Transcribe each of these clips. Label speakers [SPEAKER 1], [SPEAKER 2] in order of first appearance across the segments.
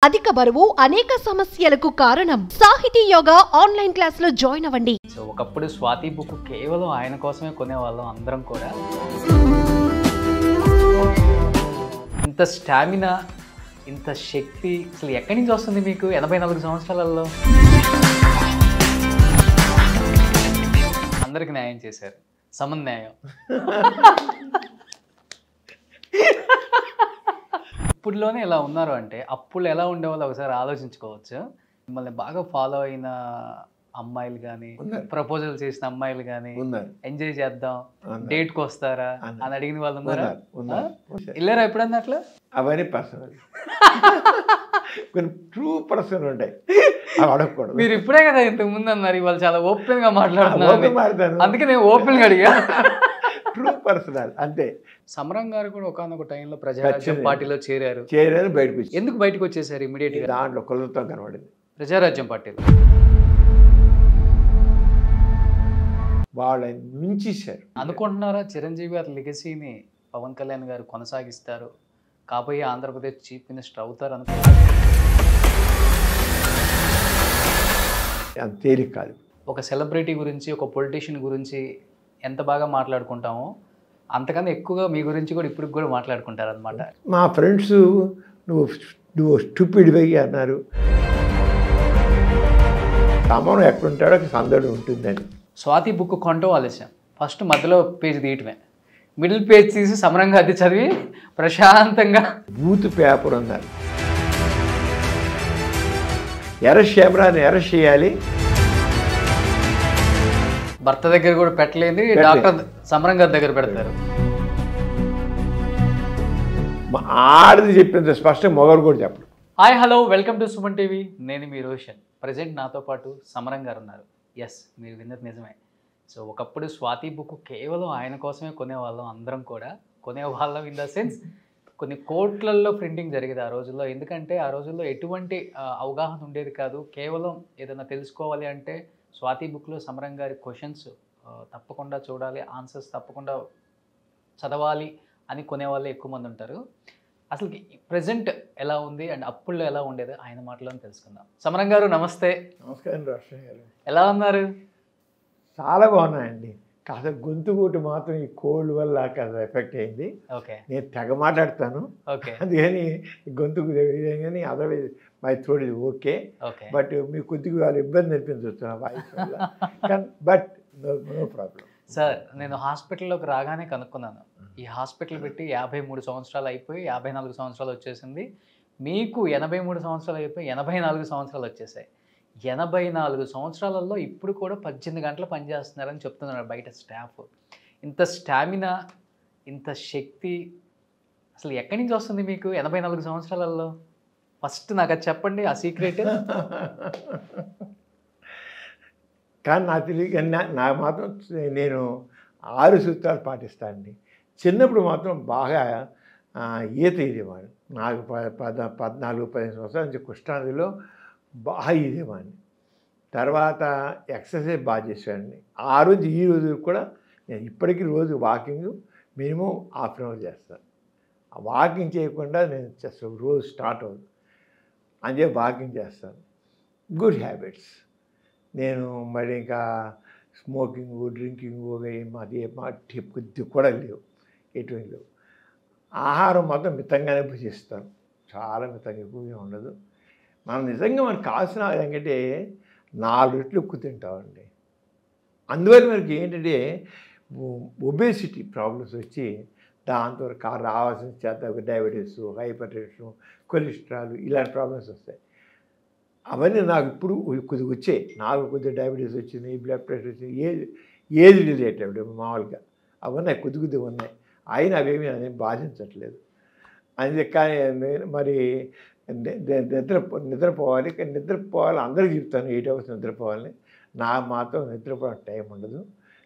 [SPEAKER 1] అధిక బరువు అనేక సమస్యలకు కారణం. సాహితీ యోగా ఆన్లైన్ క్లాసులో జాయిన్ అవ్వండి.
[SPEAKER 2] సో ఒకప్పుడు స్వాతి బుక్ కేవలం ఆయన కోసమే కొనేవాళ్ళం అందరం కూడా. ఇంత స్టామినా, ఇంత శక్తి అసలు ఎక్కడి నుంచి వస్తుంది మీకు 84 సంవత్సరాలలో? అందరికి న్యాయం చేశారు, సమన్యాయం. ఇప్పుడులోనే ఇలా ఉన్నారు అంటే అప్పుడు ఎలా ఉండేవాళ్ళు ఒకసారి ఆలోచించుకోవచ్చు. మిమ్మల్ని బాగా ఫాలో అయిన అమ్మాయిలు కానీ, ప్రపోజల్ చేసిన అమ్మాయిలు కానీ, ఎంజాయ్ చేద్దాం, డేట్కి వస్తారా అని అడిగిన వాళ్ళు ఉన్నారా? వెళ్ళారా ఎప్పుడన్నా అట్లా?
[SPEAKER 3] అవన్నీ పర్సనల్, కొన్ని ట్రూ పర్సన్ ఉంటాయి, అవి అడగకూడదు.
[SPEAKER 2] మీరు ఇప్పుడే కదా ఇంతకు ముందు అన్నారు, ఇవాళ చాలా ఓపెన్ గా మాట్లాడుతున్నారు, అందుకే నేను ఓపెన్ గా అడిగా.
[SPEAKER 3] ట్రూ పర్సనల్ అంతే.
[SPEAKER 2] సమరం గారు కూడా ఒకనొక టైంలో ప్రజారాజ్యం పార్టీలో చేరారు.
[SPEAKER 3] బయటకు వచ్చి
[SPEAKER 2] ఎందుకు బయటకు వచ్చేసారు ఇమీడియట్ గా?
[SPEAKER 3] దాంట్లో కులతో కనబడింది
[SPEAKER 2] ప్రజారాజ్యం పార్టీలో.
[SPEAKER 3] వాళ్ళని మించేశారు
[SPEAKER 2] అనుకుంటున్నారా చిరంజీవి గారి లెగసీని పవన్ కళ్యాణ్ గారు కొనసాగిస్తారు, కాబోయే ఆంధ్రప్రదేశ్ చీఫ్ మినిస్టర్ అవుతారు అనుకుంటున్నారు?
[SPEAKER 3] అంత తేలిక కాదు.
[SPEAKER 2] ఒక సెలబ్రిటీ గురించి, ఒక పొలిటీషియన్ గురించి ఎంత బాగా మాట్లాడుకుంటామో అంతకన్నా ఎక్కువగా మీ గురించి కూడా ఇప్పుడు కూడా మాట్లాడుకుంటారు అనమాట.
[SPEAKER 3] మా ఫ్రెండ్స్ నువ్వు స్టూపిడ్ వెయ్యి అన్నారు. సమరం ఎక్కడుంటాడో సందడి ఉంటుందని.
[SPEAKER 2] స్వాతి బుక్ కొంటూ ఆలస్యం, ఫస్ట్ మధ్యలో పేజ్ తీయటమే, మిడిల్ పేజ్ తీసి సమరంగా అది చదివి ప్రశాంతంగా
[SPEAKER 3] బూత్ పేపర్ ఉన్నారు. ఎర్రని ఎర్రస్ట్ చేయాలి.
[SPEAKER 2] భర్త దగ్గర కూడా పెట్టలేని డాక్టర్ సమరం గారి దగ్గర పెడతారు.
[SPEAKER 3] ఆడది చెప్పింది స్పష్టంగా మొగరు కూడా చెప్పడు.
[SPEAKER 2] Hi hello, welcome to Suman TV. నేను మీ రోషన్. ప్రజెంట్ నాతో పాటు సమరం గారు ఉన్నారు. ఎస్, మీరు విన్నది నిజమే. సో ఒకప్పుడు స్వాతి బుక్ కేవలం ఆయన కోసమే కొనేవాళ్ళం అందరం కూడా. కొనేవాళ్ళం ఇన్ ద సెన్స్ కొన్ని కోట్లల్లో ప్రింటింగ్ జరిగేది ఆ రోజుల్లో. ఎందుకంటే ఆ రోజుల్లో ఎటువంటి అవగాహన ఉండేది కాదు. కేవలం ఏదైనా తెలుసుకోవాలి అంటే స్వాతి బుక్లో సమరం గారి క్వశ్చన్స్ తప్పకుండా చూడాలి, ఆన్సర్స్ తప్పకుండా చదవాలి అని కొనేవాళ్ళు ఎక్కువ మంది ఉంటారు. అసలు ప్రజెంట్ ఎలా ఉంది అండ్ అప్పుల్లో ఎలా ఉండేది ఆయన మాటలను తెలుసుకుందాం. సమరం గారు నమస్తే.
[SPEAKER 3] నమస్కారం రోషన్ గారు,
[SPEAKER 2] ఎలా ఉన్నారు?
[SPEAKER 3] చాలా బాగున్నాయండి. కాస్త గొంతు కూటు మాత్రం ఈ కోల్డ్ వల్ల కాస్త ఎఫెక్ట్ అయింది.
[SPEAKER 2] ఓకే,
[SPEAKER 3] నేను తెగ మాట్లాడతాను.
[SPEAKER 2] ఓకే,
[SPEAKER 3] అందుకని గొంతుకు కానీ అదర్వైజ్ మై థ్రోట్ ఇది ఓకే. బట్ మీకు కొద్దిగా వాళ్ళు ఇబ్బంది అనిపించవచ్చు నా వాయిస్ వల్ల, బట్ నో ప్రాబ్లం.
[SPEAKER 2] సార్, నేను హాస్పిటల్లోకి రాగానే కనుక్కున్నాను, ఈ హాస్పిటల్ పెట్టి 53 సంవత్సరాలు అయిపోయి 54 సంవత్సరాలు వచ్చేసింది. మీకు 83 సంవత్సరాలు అయిపోయి 84 సంవత్సరాలు వచ్చేసాయి. 84 సంవత్సరాలలో ఇప్పుడు కూడా 18 గంటలు పనిచేస్తున్నారని చెప్తున్నారు బయట స్టాఫ్. ఇంత స్టామినా, ఇంత శక్తి అసలు ఎక్కడి నుంచి వస్తుంది మీకు 84 సంవత్సరాలలో? ఫస్ట్ నాకు అది చెప్పండి, ఆ సీక్రెట్.
[SPEAKER 3] కానీ నాకు తెలియక నాకు మాత్రం నేను 6 సూత్రాలు పాటిస్తానండి. చిన్నప్పుడు మాత్రం బాగా ఈత ఈదేవాడిని. నాకు 14-15 సంవత్సరాల నుంచి కృష్ణానదిలో బాగా ఈదేవాడిని. తర్వాత ఎక్సర్సైజ్ బాగా చేసేవాడిని. ఆ రోజు ఈ రోజు కూడా నేను ఇప్పటికీ రోజు walking minimum half an hour చేస్తాను. వాకింగ్ చేయకుండా నేను రోజు స్టార్ట్ అవుతుంది అని చెప్పి వాకింగ్ చేస్తాను. Good habits. నేను మరి ఇంకా స్మోకింగ్, డ్రింకింగ్ అది కొద్ది కూడా లేవు, ఎటువంటి లేవు. ఆహారం మాత్రం మితంగానే భుజిస్తాను, చాలా మితంగా, ఎక్కువగా ఉండదు. మనం నిజంగా మనకు కావాల్సిన ఏంటంటే 4 రెట్లు ఎక్కువ తింటామండి. అందువల్ల మనకి ఏంటంటే ఒబేసిటీ ప్రాబ్లమ్స్ వచ్చి దాంతో రావాల్సిన చేత డయాబెటీస్, హైపర్ టెన్షన్, కొలెస్ట్రాల్ ఇలాంటి ప్రాబ్లమ్స్ వస్తాయి. అవన్నీ నాకు ఇప్పుడు కొద్దిగా వచ్చాయి. నాకు కొద్దిగా డయాబెటీస్ వచ్చింది, బ్లడ్ ప్రెషర్ వచ్చింది, ఏజ్ రిలేటెడ్ మామూలుగా అవన్నీ కొద్దిగా ఉన్నాయి. అయినా అవేమీ అదేం బాధించట్లేదు. అది కానీ మరి నిద్రపోవాలి. కానీ నిద్రపోవాలి అందరికీ చెప్తాను 8 అవర్స్ నిద్రపోవాలని. నాకు మాత్రం నిద్రపోవడానికి టైం ఉండదు.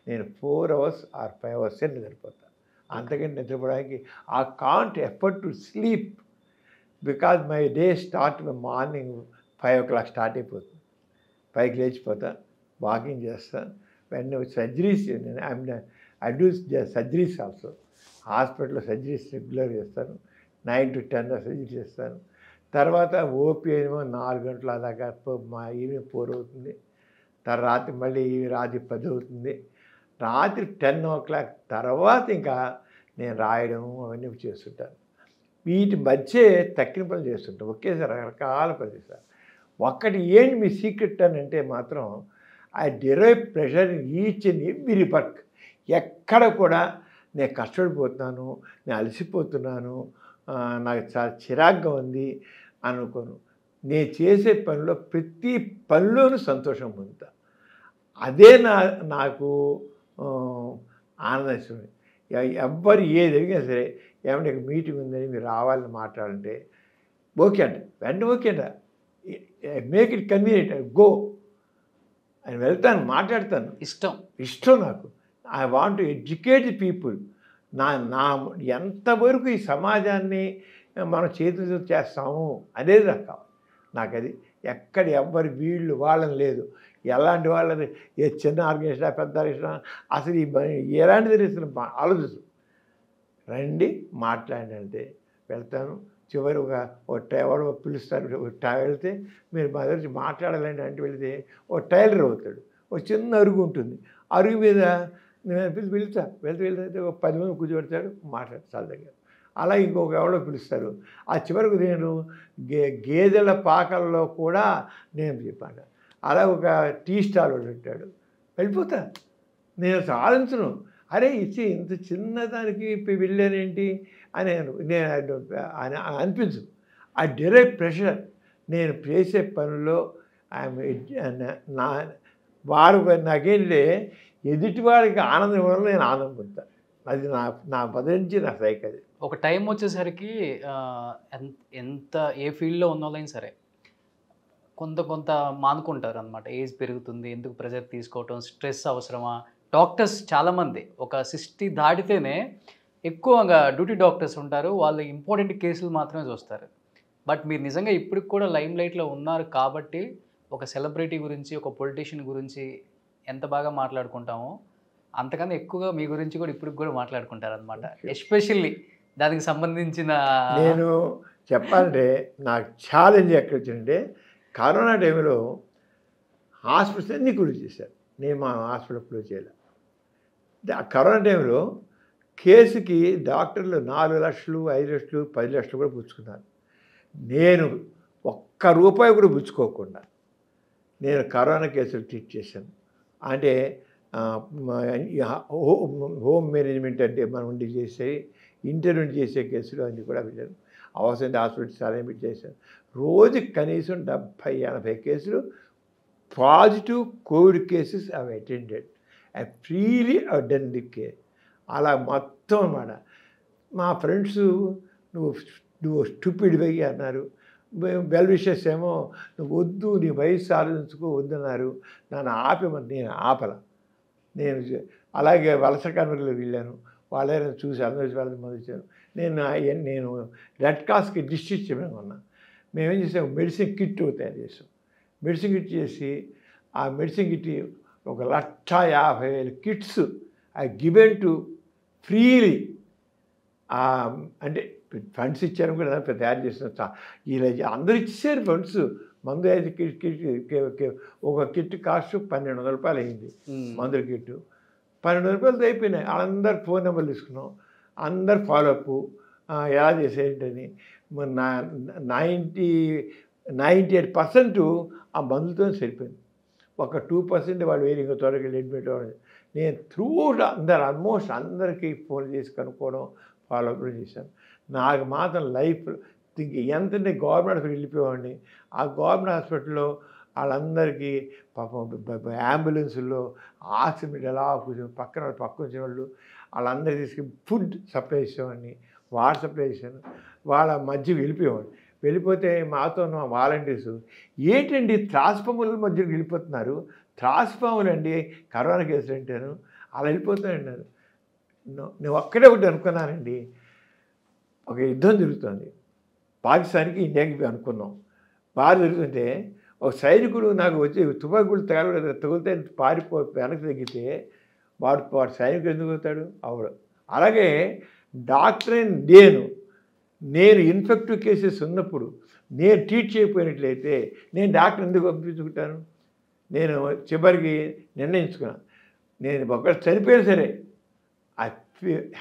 [SPEAKER 3] నేను 4 అవర్స్ ఆర్ 5 అవర్సే నిద్రపోతాను. అంతకంటే నిద్రపోవడానికి I can't effort to sleep because my day start morning 5 o'clock start అయిపోతుంది. 5కి లేచిపోతా, వాకింగ్ చేస్తాను. వెంటనే surgeries, I do surgeries also. హాస్పిటల్లో సర్జరీస్ రెగ్యులర్ చేస్తాను. 9 to 10 సర్జరీ చేస్తాను. తర్వాత ఓపీ ఏమో 4 గంటల దాకా మా ఈవినింగ్ 4 అవుతుంది. రాత్రి మళ్ళీ రాత్రి 10 అవుతుంది. రాత్రి 10 తర్వాత ఇంకా నేను రాయడం అవన్నీ చేస్తుంటాను. వీటి మధ్య తక్కిన పనులు చేస్తుంటాను. ఒకేసారి రకరకాల పనులు చేస్తాను. ఒక్కటి ఏంటి మీ సీక్రెట్ అని అంటే మాత్రం I derive pressure in each and every work. ఎక్కడ కూడా నేను కష్టపడిపోతున్నాను, నేను అలసిపోతున్నాను, నాకు చాలా చిరాగ్గా ఉంది అనుకోను. నేను చేసే పనిలో ప్రతి పనిలోనూ సంతోషం పొందుతా. అదే నాకు ఆనందం ఇస్తుంది. ఎవ్వరు ఏది జరిగినా సరే, ఏమంటే మీటింగ్ ఉందని మీరు రావాలని మాట్లాడంటే ఓకే అంట, వెంటనే ఓకే అంట, మేక్ ఇట్ కన్వీనియంట్, గో అని వెళ్తాను, మాట్లాడతాను. ఇష్టం నాకు. I want to educate the people. నా ఎంతవరకు ఈ సమాజాన్ని మనం చేతులతో చేస్తాము అనేది నాకు కావాలి. నాకు అది ఎక్కడ ఎవ్వరి వీళ్ళు వాళ్ళని లేదు. ఎలాంటి వాళ్ళని ఏ చిన్న ఆర్గనైజేషన్ పెద్ద ఆర్గనైజేషన్ అసలు ఎలాంటిది అసలు ఆలోచిస్తాం. రండి మాట్లాడితే వెళ్తాను. చివరి ఎవరు పిలుస్తారు, వెళ్తే మీరు మా దగ్గర మాట్లాడాలండి అంటే వెళితే ఓ టైలర్ అవుతాడు. ఒక చిన్న అరుగు ఉంటుంది, అరుగు మీద నేను వెళ్తే ఒక 10 మంది కూర్చోబెడతాడు, మాట్లాడతాడు దగ్గర. అలా ఇంకొక ఎవరో పిలుస్తారు. ఆ చివరకు నేను గేదెల పాకల్లో కూడా నేను చెప్పాను. అలా ఒక టీ స్టాల్ ఉంటాడు, వెళ్ళిపోతా. నేను సాధించను, అరే ఇచ్చి ఇంత చిన్నదానికి వెళ్ళానేంటి అని నేను అనిపించదు. ఆ డిరైవ్ ప్రెషర్ నేను చేసే పనుల్లో వాడు నాకేంటే ఎదుటి వాడికి ఆనందం ఇవ్వడం నేను ఆనందం పొందుతాను. అది నా బదిలించి నా సైక్. అది
[SPEAKER 2] ఒక టైం వచ్చేసరికి ఎంత ఏ ఫీల్డ్లో ఉన్న వాళ్ళైనా సరే కొంత మానుకుంటారు అనమాట. ఏజ్ పెరుగుతుంది, ఎందుకు ప్రెజర్ తీసుకోవటం, స్ట్రెస్ అవసరమా. డాక్టర్స్ చాలామంది ఒక 60 దాటితేనే ఎక్కువగా డ్యూటీ డాక్టర్స్ ఉంటారు, వాళ్ళు ఇంపార్టెంట్ కేసులు మాత్రమే చూస్తారు. బట్ మీరు నిజంగా ఇప్పటికి కూడా లైమ్ లైట్లో ఉన్నారు కాబట్టి ఒక సెలబ్రిటీ గురించి, ఒక పొలిటీషియన్ గురించి ఎంత బాగా మాట్లాడుకుంటామో అంతకన్నా ఎక్కువగా మీ గురించి కూడా ఇప్పటికి కూడా మాట్లాడుకుంటారు అనమాట. ఎస్పెషల్లీ దానికి సంబంధించిన
[SPEAKER 3] నేను చెప్పాలంటే నాకు ఛాలెంజ్ ఎక్కడ వచ్చిందంటే కరోనా టైంలో హాస్పిటల్స్ అన్నీ క్లోజ్ చేశారు. నేను మా హాస్పిటల్ క్లోజ్ చేయలే. కరోనా టైంలో కేసుకి డాక్టర్లు 4 లక్షలు, 5 లక్షలు, 10 లక్షలు కూడా పుచ్చుకున్నారు. నేను ₹1 కూడా పుచ్చుకోకుండా నేను కరోనా కేసులు ట్రీట్ చేశాను. అంటే హోమ్ మేనేజ్మెంట్ అంటే మనం ఉండి చేసే ఇంటర్వ్యూ చేసే కేసులు అన్నీ కూడా వెళ్ళాను. అవసరం హాస్పిటల్ చాలా చేశాను. రోజుకి కనీసం 70-80 కేసులు పాజిటివ్ కోవిడ్ కేసెస్ అవి attended. I freely done the care. అలా మొత్తం అన్నమాట. మా ఫ్రెండ్స్ నువ్వు స్టూపిడ్ వెయ్యి అన్నారు. వెల్ విషెస్ ఏమో నువ్వు వద్దు, నీ వయసు ఆలోచించుకో వద్దన్నారు. నన్ను ఆపేమని నేను ఆపల. నేను అలాగే వలస కార్మికులు వెళ్ళాను, వాళ్ళైనా చూసి అందరూ వాళ్ళని మొదలుచాను. నేను రెడ్ క్రాస్కి డిస్ట్రిక్ట్ చెప్పాను ఉన్నా. మేమేం చేసాం, మెడిసిన్ కిట్ తయారు చేసాం. మెడిసిన్ కిట్ చేసి ఆ medicine kit 1,50,000 kits I given to freely. అంటే ఫండ్స్ ఇచ్చారు కూడా తయారు చేసిన ఇలా అందరూ ఇచ్చేసారు ఫండ్స్. మందు అయితే ఒక కిట్ కాస్ట్ ₹1,200 అయింది. మందుల కిట్టు ₹1,200 అయిపోయినాయి. అందరు ఫోన్ నెంబర్లు తీసుకున్నాం, అందరు ఫాలోఅప్ ఎలా చేసేంటని. 98% ఆ మందుతో సరిపోయింది. ఒక 2% వాళ్ళు వేరే ఇంకో త్వరగా అడ్మిట్ అవ్వడం. నేను త్రూఅవుట్ ఆల్మోస్ట్ అందరికీ ఫోన్ చేసి కనుక్కోవడం, ఫాలోఅప్ చేశాను. నాకు మాత్రం లైఫ్ ఎంతంటే గవర్నమెంట్ హాస్పిటల్ వెళ్ళిపోయేవాడిని. ఆ గవర్నమెంట్ హాస్పిటల్లో వాళ్ళందరికీ పాపం అంబులెన్సుల్లో ఆక్సిజన్ ఎలా కూర్చొని పక్కన వచ్చిన వాళ్ళు వాళ్ళందరికీ తీసుకుని ఫుడ్ సప్లై చేసేవాడిని, వాటర్ సప్లై చేశాను. వాళ్ళ మధ్య వెళ్ళిపోయేవాడిని. వెళ్ళిపోతే మాతో ఉన్న వాలంటీర్స్ ఏంటండి త్రాసుపాముల మధ్యలో వెళ్ళిపోతున్నారు, త్రాసుపాములు అండి కరోనా కేసులు అంటాను, అలా వెళ్ళిపోతానన్నారు. నేను ఒక్కడే ఒకటి అనుకున్నానండి. ఒక యుద్ధం జరుగుతుంది, పాకిస్తాన్కి ఇండియాకి అనుకున్నాం. బాగా జరుగుతుంటే ఒక సైనికుడు నాకు వచ్చి తుపాకులు తగిలితే వెనక్కి తగ్గితే వాడు సైనికుడు ఎందుకు అవుతాడు? అవడు. అలాగే డాక్టర్ నేను ఇన్ఫెక్టివ్ కేసెస్ ఉన్నప్పుడు నేను ట్రీట్ చేయకపోయినట్లయితే నేను డాక్టర్ ఎందుకు పంపించుకుంటాను? నేను చివరికి నిర్ణయించుకున్నాను, నేను ఒకవేళ చనిపోయినా సరే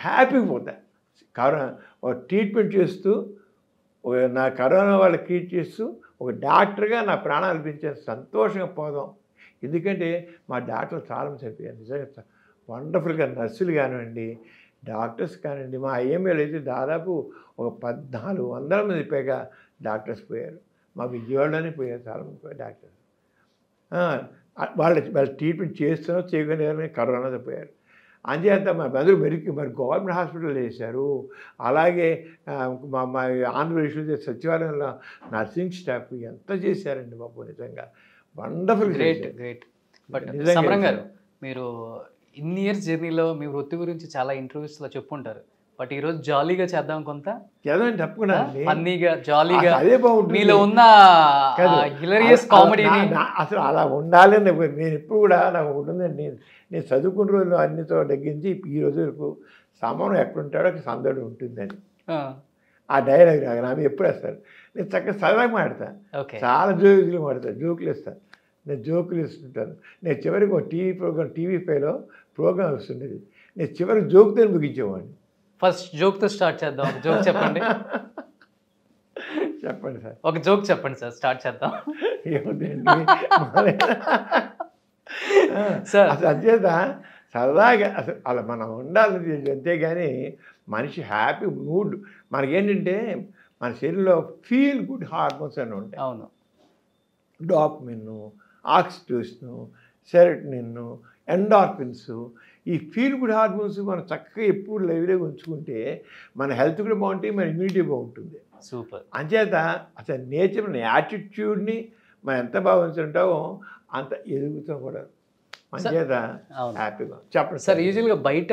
[SPEAKER 3] హ్యాపీగా పోతా. కరోనా ట్రీట్మెంట్ చేస్తూ, నా కరోనా వాళ్ళకి ట్రీట్ చేస్తూ ఒక డాక్టర్గా నా ప్రాణాలు పెంచే సంతోషంగా పోదాం. ఎందుకంటే మా డాక్టర్లు చాలామంది చనిపోయారు. నిజంగా వండర్ఫుల్గా నర్సులు కానివ్వండి, డాక్టర్స్ కానివ్వండి. మా ఐఎంఏలో అయితే దాదాపు ఒక 1400 మంది పైగా డాక్టర్స్ పోయారు. మా విజయవాడలోనే పోయారు చాలామంది డాక్టర్స్. వాళ్ళ ట్రీట్మెంట్ చేస్తున్నా చేయగానే కరోనాతో పోయారు. అంచేత అందరూ మరి గవర్నమెంట్ హాస్పిటల్ చేశారు. అలాగే మా ఆంధ్రప్రదేశ్లో సచివాలయంలో నర్సింగ్ స్టాఫ్ ఎంత చేశారండి బాబు, నిజంగా వండర్ఫుల్.
[SPEAKER 2] గ్రేట్. బట్ సమరం గారు, మీరు ఇన్ని ఇయర్స్ జర్నీలో మీ వృత్తి గురించి చాలా ఇంటర్వ్యూస్లో చెప్పుంటారు. బట్ ఈరోజు జాలీగా చేద్దాం, కొంత
[SPEAKER 3] చదవండి తప్పకుండా,
[SPEAKER 2] ఫన్నీగా జాలీగా.
[SPEAKER 3] అదే బాగుంటుంది.
[SPEAKER 2] మీలో ఉన్న హిలరియస్ కామెడీని
[SPEAKER 3] అసలు అలా ఉండాలని నేను ఎప్పుడు కూడా నాకు ఉంటుందండి. నేను చదువుకున్న రోజులు అన్నితో తగ్గించి ఈ రోజు వరకు సమరం ఎక్కడుంటాడో సందడి ఉంటుందని ఆ డైలాగ్ నాకు ఎప్పుడు వేస్తారు. నేను చక్కగా సరదాగా మాడతాను, చాలా జోకులు మాడతాను, జోకులు ఇస్తాను. నేను జోకులు ఇస్తుంటాను. నేను చివరికి ఒక టీవీ ఫైవ్లో ప్రోగ్రామ్ వస్తుండేది. నేను చివరికి జోకుతో ముగించేవాడిని.
[SPEAKER 2] ఫస్ట్ జోక్తో స్టార్ట్ చేద్దాం. ఒక జోక్ చెప్పండి.
[SPEAKER 3] చెప్పండి సార్,
[SPEAKER 2] ఒక జోక్ చెప్పండి సార్, స్టార్ట్ చేద్దాం.
[SPEAKER 3] ఏముందండి సార్, అసలు అచేత సరదాగా అసలు అలా మనం ఉండాలి. అంతేగాని మనిషి హ్యాపీ మూడ్ మనకేంటంటే మన శరీరంలో ఫీల్ గుడ్ హార్మోన్స్ అని ఉంటాయి.
[SPEAKER 2] అవును.
[SPEAKER 3] డోపమిన్, ఆక్సిటోసిన్, సెరటోనిన్, ఎండార్ఫిన్స్, ఈ ఫీల్ గుడ్ హార్మోన్స్ మనం చక్కగా ఎప్పుడు లైవ్లో ఉంచుకుంటే మన హెల్త్ కూడా బాగుంటుంది, మన ఇమ్యూనిటీ బాగుంటుంది.
[SPEAKER 2] సూపర్.
[SPEAKER 3] అంచేత అసలు నేచర్ మన యాటిట్యూడ్ని మనం ఎంత బాగా ఉంచుంటామో అంత ఎదుగుతాం కూడా. అంచేత హ్యాపీగా చెప్పండి
[SPEAKER 2] సార్. యూజువల్గా బయట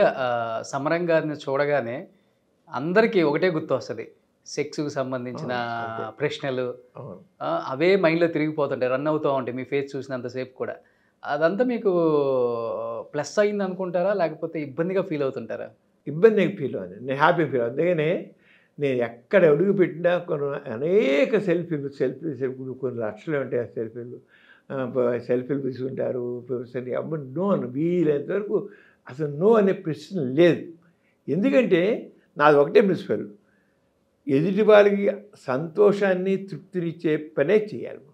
[SPEAKER 2] సమరం గారిని చూడగానే అందరికీ ఒకటే గుర్తు వస్తుంది, సెక్స్కి సంబంధించిన ప్రశ్నలు అవే మైండ్లో తిరిగిపోతుంటాయి, రన్ అవుతూ ఉంటాయి మీ ఫేస్ చూసినంతసేపు కూడా. అదంతా మీకు ప్లస్ అయింది అనుకుంటారా, లేకపోతే ఇబ్బందిగా ఫీల్ అవుతుంటారా?
[SPEAKER 3] ఇబ్బందిగా ఫీల్ అవుతుంది, నేను హ్యాపీ ఫీల్ అవుతుంది. అందుకనే నేను ఎక్కడ అడుగు పెట్టినా అనేక సెల్ఫీలు కొన్ని లక్షలు ఉంటాయి. ఆ సెల్ఫీలు తీసుకుంటారు. అమ్మ నో అని వీలైనంత వరకు అసలు నో అనే ప్రశ్న లేదు. ఎందుకంటే నాది ఒకటే ప్రిన్సిపల్, ఎదుటి వాళ్ళకి సంతోషాన్ని తృప్తినిచ్చే పనే చేయాలి.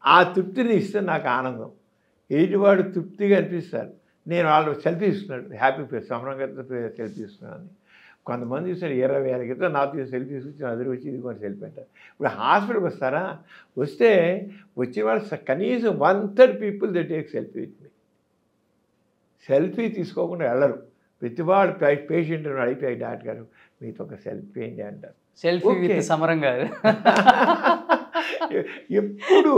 [SPEAKER 3] ఆ తృప్తిని ఇస్తే నాకు ఆనందం. ఎదుటివాడు తృప్తిగా అనిపిస్తారు. నేను వాళ్ళు సెల్ఫీ ఇస్తున్నాడు, హ్యాపీ ఫేస్ సమరంగా సెల్ఫీ ఇస్తున్నాను. కొంతమంది చూసారు 20,000 క్రితం నాతో సెల్ఫీ తీసుకొచ్చి అదిరి వచ్చి ఇది కూడా సెల్ఫీ అంటారు. ఇప్పుడు హాస్పిటల్కి వస్తారా, వస్తే వచ్చిన వాళ్ళు కనీసం 1/3 people they take selfie with me. Selfie తీసుకోకుండా వెళ్ళరు. ప్రతివాడు పేషెంట్ అయిపోయాయి, డాక్టర్ గారు మీతో ఒక సెల్ఫీ ఏంటి అంటారు.
[SPEAKER 2] సెల్ఫీ విత్ సమరం గారు.
[SPEAKER 3] ఎప్పుడు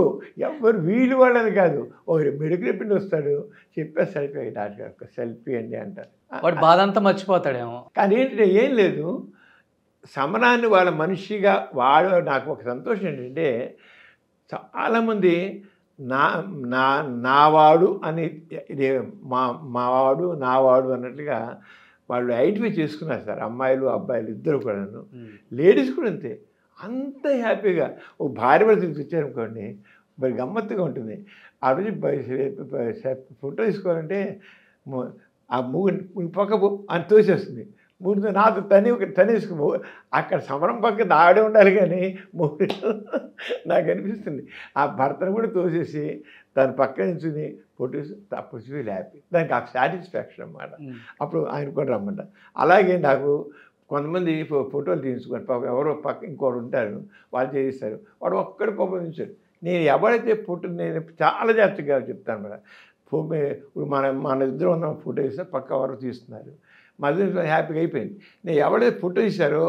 [SPEAKER 3] ఎవరు వీలు వాళ్ళని కాదు, ఒక మెడికల్ రిపోర్ట్ వస్తాడు చెప్పే సెల్ఫీ డాక్టర్ గారు ఒక సెల్ఫీ అండి అంటారు.
[SPEAKER 2] వాడు బాధ అంతా మర్చిపోతాడేమో.
[SPEAKER 3] కానీ ఏంటంటే ఏం లేదు, సమరాన్ని వాళ్ళ మనిషిగా వాడు. నాకు ఒక సంతోషం ఏంటంటే చాలామంది నావాడు అని మావాడు నావాడు అన్నట్లుగా వాళ్ళు ఐడెంటిఫై చేసుకున్నారు సార్. అమ్మాయిలు అబ్బాయిలు ఇద్దరు కూడాను, లేడీస్ కూడా అంతే. అంత హ్యాపీగా ఒక భార్య భర్త తెచ్చారనుకోండి, మరి గమ్మత్తుగా ఉంటుంది. ఆ రోజు ఫోటో తీసుకోవాలంటే ఆ మూడు పక్క అని తోసేస్తుంది. మూడు నాతో తనేసుకో అక్కడ సమరం పక్క ఆడే ఉండాలి, కానీ మూడు నాకు అనిపిస్తుంది ఆ భర్తను కూడా తోసేసి దాని పక్క నుంచి ఫోటో అప్పుడు ఫీల్ హ్యాపీ. దానికి ఆ సాటిస్ఫాక్షన్ అన్నమాట. అప్పుడు ఆయన కూడా రమ్మంట. అలాగే నాకు కొంతమంది ఫోటోలు తీసుకొని పాపం ఎవరో పక్క ఇంకోటి ఉంటారు, వాళ్ళు చేయిస్తారు. వాడు ఒక్కడి పంపించాడు. నేను ఎవరైతే ఫోటో నేను చాలా జాగ్రత్తగా చెప్తాను మేడం. ఇప్పుడు మన ఇద్దరు ఉన్న ఫోటో ఇస్తే పక్క ఎవరు తీస్తున్నారు, మధ్య హ్యాపీగా అయిపోయింది. నేను ఎవరైతే ఫోటో తీశారో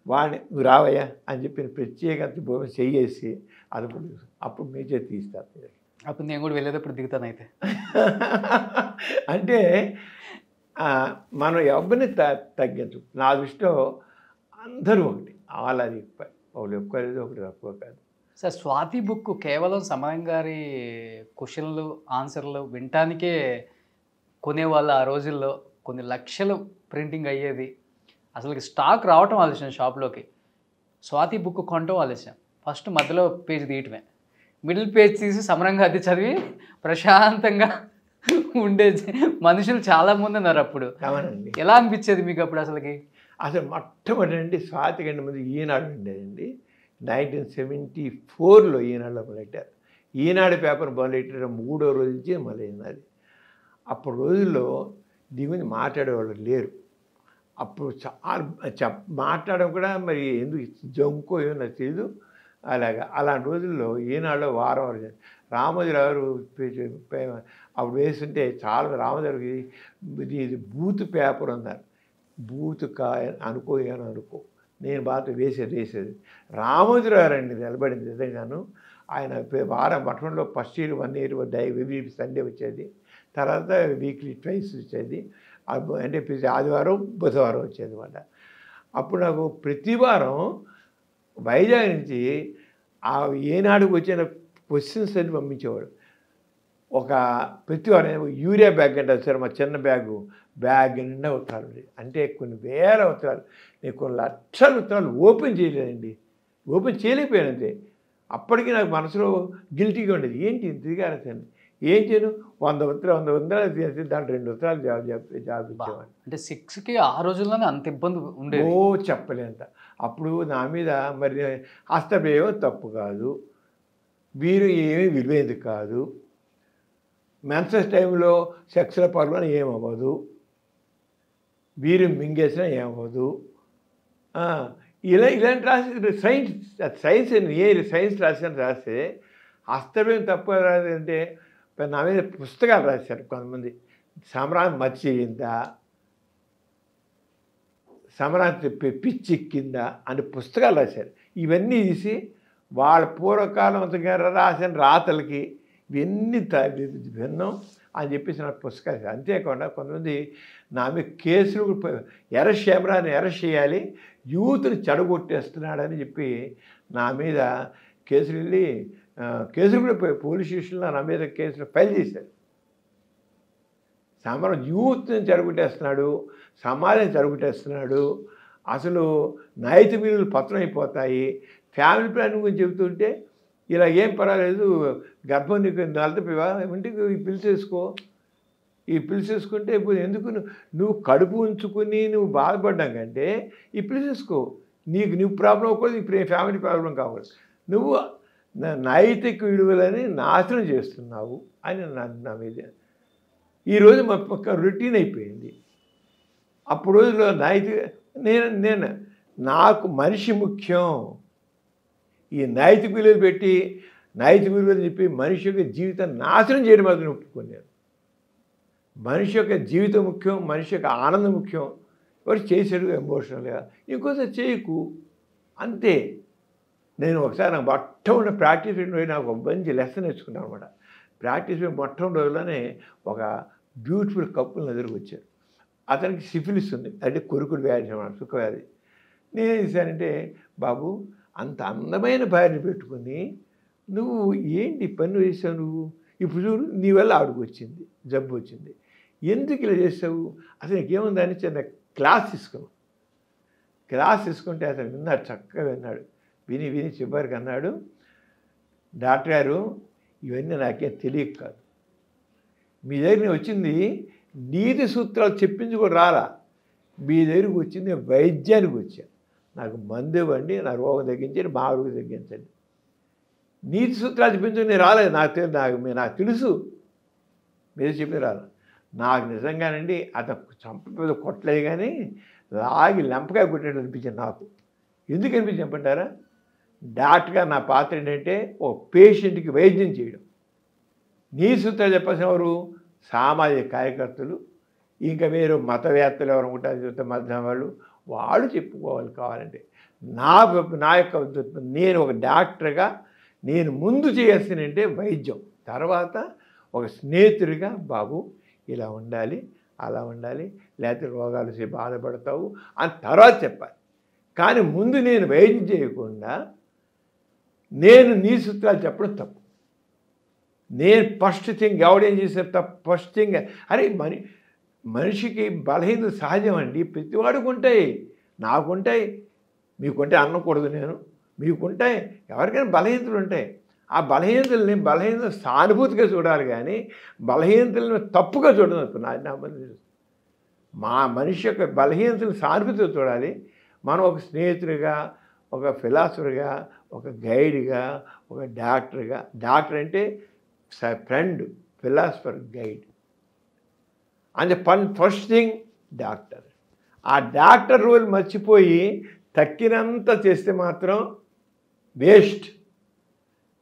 [SPEAKER 3] వాడిని నువ్వు రావయ్యా అని చెప్పి ప్రత్యేకత భూమి చేసి అది అప్పుడు మీచే తీస్తారు.
[SPEAKER 2] అప్పుడు నేను కూడా వెళ్ళేటప్పుడు దిగుతాను. అయితే
[SPEAKER 3] అంటే మనం ఎవరిని తగ్గించు. నా దృష్టిలో అందరూ ఒకటి, అది ఒకటి ఎక్కువ లేదు, ఒకటి తక్కువ కాదు.
[SPEAKER 2] సార్, స్వాతి బుక్ కేవలం సమరం గారి క్వశ్చన్లు ఆన్సర్లు వినటానికే కొనేవాళ్ళు. ఆ రోజుల్లో కొన్ని లక్షలు ప్రింటింగ్ అయ్యేది. అసలు స్టాక్ రావటం ఆలస్యం, షాప్లోకి స్వాతి బుక్ కొనటం ఆలస్యం. ఫస్ట్ మధ్యలో పేజ్ తీయటమే, మిడిల్ పేజ్ తీసి సమరంగా అది చదివి ప్రశాంతంగా ఉండే మనుషులు చాలామంది ఉన్నారు అప్పుడు.
[SPEAKER 3] అవునండి.
[SPEAKER 2] ఎలా అనిపించేది మీకు అప్పుడు అసలుకి?
[SPEAKER 3] అసలు మొట్టమొదటి స్వాతి కంటే ముందు ఈనాడు ఉండేదండి. 1974లో ఈనాడులో మొదలెట్టారు. ఈనాడు పేపర్ మొదలెట్టారు 3వ రోజు నుంచి మొదలైంది అది. అప్పుడు రోజుల్లో దీని గురించి మాట్లాడేవాళ్ళు లేరు. అప్పుడు చాలా మాట్లాడడం కూడా మరి ఎందుకు జంకో ఏమో నాకు తెలీదు. అలాంటి రోజుల్లో ఈనాడులో వారం రామోజీరావు అప్పుడు వేస్తుంటే చాలా రామోజీరావుకి ఇది బూత్ పేపర్ అన్నారు. బూత్ అనుకో నేను బాగా వేసేది రామోజీరావు అండి నిలబడింది నిజంగాను. ఆయన వారం పట్టణంలో first year 1 year every Sunday వచ్చేది, తర్వాత వీక్లీ ట్వైస్ వచ్చేది, అంటే ప్రతి ఆదివారం బుధవారం వచ్చేది అన్నమాట. అప్పుడు నాకు ప్రతి వారం వైజాగ్ నుంచి ఆ ఏనాడుకు వచ్చిన క్వశ్చన్స్ అన్ని పంపించేవాడు. ఒక ప్రతి వారం యూరియా బ్యాగ్ అంటే సార్ మా చిన్న బ్యాగ్ నిండా ఉత్తరాలు, అంటే కొన్ని వేల ఉత్తరాలు, నేను కొన్ని లక్షల ఉత్తరాలు ఓపెన్ చేయలేదండి, ఓపెన్ చేయలేకపోయానంతే. అప్పటికి నాకు మనసులో గిల్టీగా ఉండేది, ఏంటి ఇంత ఇదిగారసండి, ఏం చేయను 100 ఉత్తరాలు చేసి దాంట్లో 2 ఉత్తరాలు జాబ్ ఇచ్చేవాడిని.
[SPEAKER 2] అంటే 6కి ఆ రోజుల్లోనే అంత ఇబ్బంది ఉండేది.
[SPEAKER 3] చెప్పలేంత. అప్పుడు నా మీద మరి హస్తమేమో తప్పు కాదు, వీరు ఏమీ విలువేది కాదు, మెన్సెస్ టైంలో సెక్స్ల పర్వన ఏమవ్వదు, వీరు మింగేసినా ఏమవ్వదు, ఇలాంటి రాసి సైన్స్ సైన్స్ రాస్తే హస్తమేం తప్పు రాదంటే నా మీద పుస్తకాలు రాశారు కొంతమంది. సమరాన్ని మర్చిపోయిందా, సమరాన్ని పిచ్చెక్కిందా అని పుస్తకాలు రాశారు. ఇవన్నీ తీసి వాళ్ళ పూర్వకాలం అంతగా రాసిన రాతలకి ఇవన్నీ భిన్నం అని చెప్పేసి నా పుస్తకాలు. అంతేకాకుండా కొంతమంది నా మీద కేసులు అరెస్ట్ చేయాలి, యూత్ని చెడగొట్టేస్తున్నాడని చెప్పి నా మీద కేసులు వెళ్ళి కేసులు కూడా పోలీస్ స్టేషన్లో నా మీద కేసులు ఫైల్ చేశారు. సమరం యూత్ని చెడగొట్టేస్తున్నాడు, సమాజం చెడగొట్టేస్తున్నాడు, అసలు నైతిక విలువలు పతనం అయిపోతాయి, ఫ్యామిలీ ప్లానింగ్ గురించి చెబుతుంటే ఇలా ఏం పర్వాలేదు, గర్భం నీకు నలతపివా ఇంటికి పిలిచేసుకో, ఈ పిలిచేసుకుంటే ఇప్పుడు ఎందుకు నువ్వు కడుపు ఉంచుకుని నువ్వు బాధపడ్డాం కంటే ఈ పిలిచేసుకో, నువ్వు ప్రాబ్లం అవ్వకూడదు, ఇప్పుడు ఫ్యామిలీ ప్రాబ్లం కావాలి, నువ్వు నైతిక విలువలని నాశనం చేస్తున్నావు అని నా మీద. ఈరోజు మా పక్క రొటీన్ అయిపోయింది. అప్పుడు రోజుల్లో నేను నాకు మనిషి ముఖ్యం, ఈ నైతిక విలువలు పెట్టి నైతిక విలువలు చెప్పి మనిషి యొక్క జీవితాన్ని నాశనం చేయడం మాత్రం ఒప్పుకున్నాను. మనిషి యొక్క జీవితం ముఖ్యం, మనిషి యొక్క ఆనందం ముఖ్యం. ఎవరు చేశాడు ఎమోషనల్గా, ఇంకోసారి చేయకు అంతే. నేను ఒకసారి నాకు మొట్టమొదటి ప్రాక్టీస్ నాకు ఒక మంచి లెసన్ నేర్చుకున్నాను అనమాట. ప్రాక్టీస్ మొట్టమొదటి రోజుల్లోనే ఒక బ్యూటిఫుల్ కప్పులు ఎదురుకు వచ్చారు. అతనికి సిఫిలిస్ ఉంది, అంటే కొరుకుడు వ్యాధి అన్నమాట, సుఖవ్యాధి. నేనేం చేశానంటే, బాబు అంత అందమైన భార్యని పెట్టుకుని నువ్వు ఏంటి పని చేసావు, నువ్వు ఇప్పుడు చూడు నీ వల్ల ఆవిడకు వచ్చింది, జబ్బు వచ్చింది, ఎందుకు ఇలా చేసావు, అసలు నీకేముందని చిన్న క్లాస్ తీసుకున్నావు. క్లాస్ తీసుకుంటే అతను విన్నాడు, చక్కగా విన్నాడు. విని చివరికి అన్నాడు, డాక్టర్ గారు ఇవన్నీ నాకేం తెలియక కాదు, మీ దగ్గర వచ్చింది నీతి సూత్రాలు చెప్పించుకొని రాలా, మీ దగ్గరికి వచ్చింది వైద్యానికి వచ్చాను, నాకు మందు ఇవ్వండి, నా రోగం తగ్గించండి, మా ఆవిడకు తగ్గించండి, నీతి సూత్రాలు చెప్పించుకొని నేను రాలేదు, నాకు తెలుసు మీరు చెప్పి రాలా. నాకు నిజంగానండి అతను చంప కొట్టలేదు కానీ లాగి లెంపకాయ కొట్టినట్టు అనిపించింది నాకు. ఎందుకు అనిపించింది చెప్పంటారా, డాక్టర్గా నా పాత్ర ఏంటంటే ఒక పేషెంట్కి వైద్యం చేయడం. నీ సూత్రాలు చెప్పాల్సిన ఎవరు, సామాజిక కార్యకర్తలు, ఇంకా మీరు మతవేత్తలు ఎవరు ఉంటారు, మధ్య వాళ్ళు చెప్పుకోవాలి. కావాలంటే నా యొక్క నేను ఒక డాక్టర్గా నేను ముందు చేయాల్సిందంటే వైద్యం, తర్వాత ఒక స్నేహితుడిగా బాబు ఇలా ఉండాలి, అలా ఉండాలి, లేకపోతే రోగాలు బాధపడతావు అని తర్వాత చెప్పాలి. కానీ ముందు నేను వైద్యం చేయకుండా నేను నీ సూత్రాలు చెప్పడం తప్పు. నేను ఫస్ట్ థింగ్ ఎవడేం చేశారు తప్పు, ఫస్ట్ థింగ్ అరే మనిషికి బలహీనత సహజం అండి, ప్రతివాడికి ఉంటాయి, నాకుంటాయి, మీకుంటే అనకూడదు, నేను మీకుంటాయి, ఎవరికైనా బలహీనతలు ఉంటాయి. ఆ బలహీనతలు సానుభూతిగా చూడాలి కానీ బలహీనతలను తప్పుగా చూడదు. నా మనిషి యొక్క బలహీనతలను సానుభూతిగా చూడాలి. మనం ఒక స్నేహితుడిగా, ఒక ఫిలాసఫర్గా, ఒక గైడ్గా, ఒక డాక్టర్గా. డాక్టర్ అంటే friend, philosopher, guide. And first thing doctor. ఆ డాక్టర్ రోల్ మర్చిపోయి తక్కినంత చేస్తే మాత్రం వేస్ట్.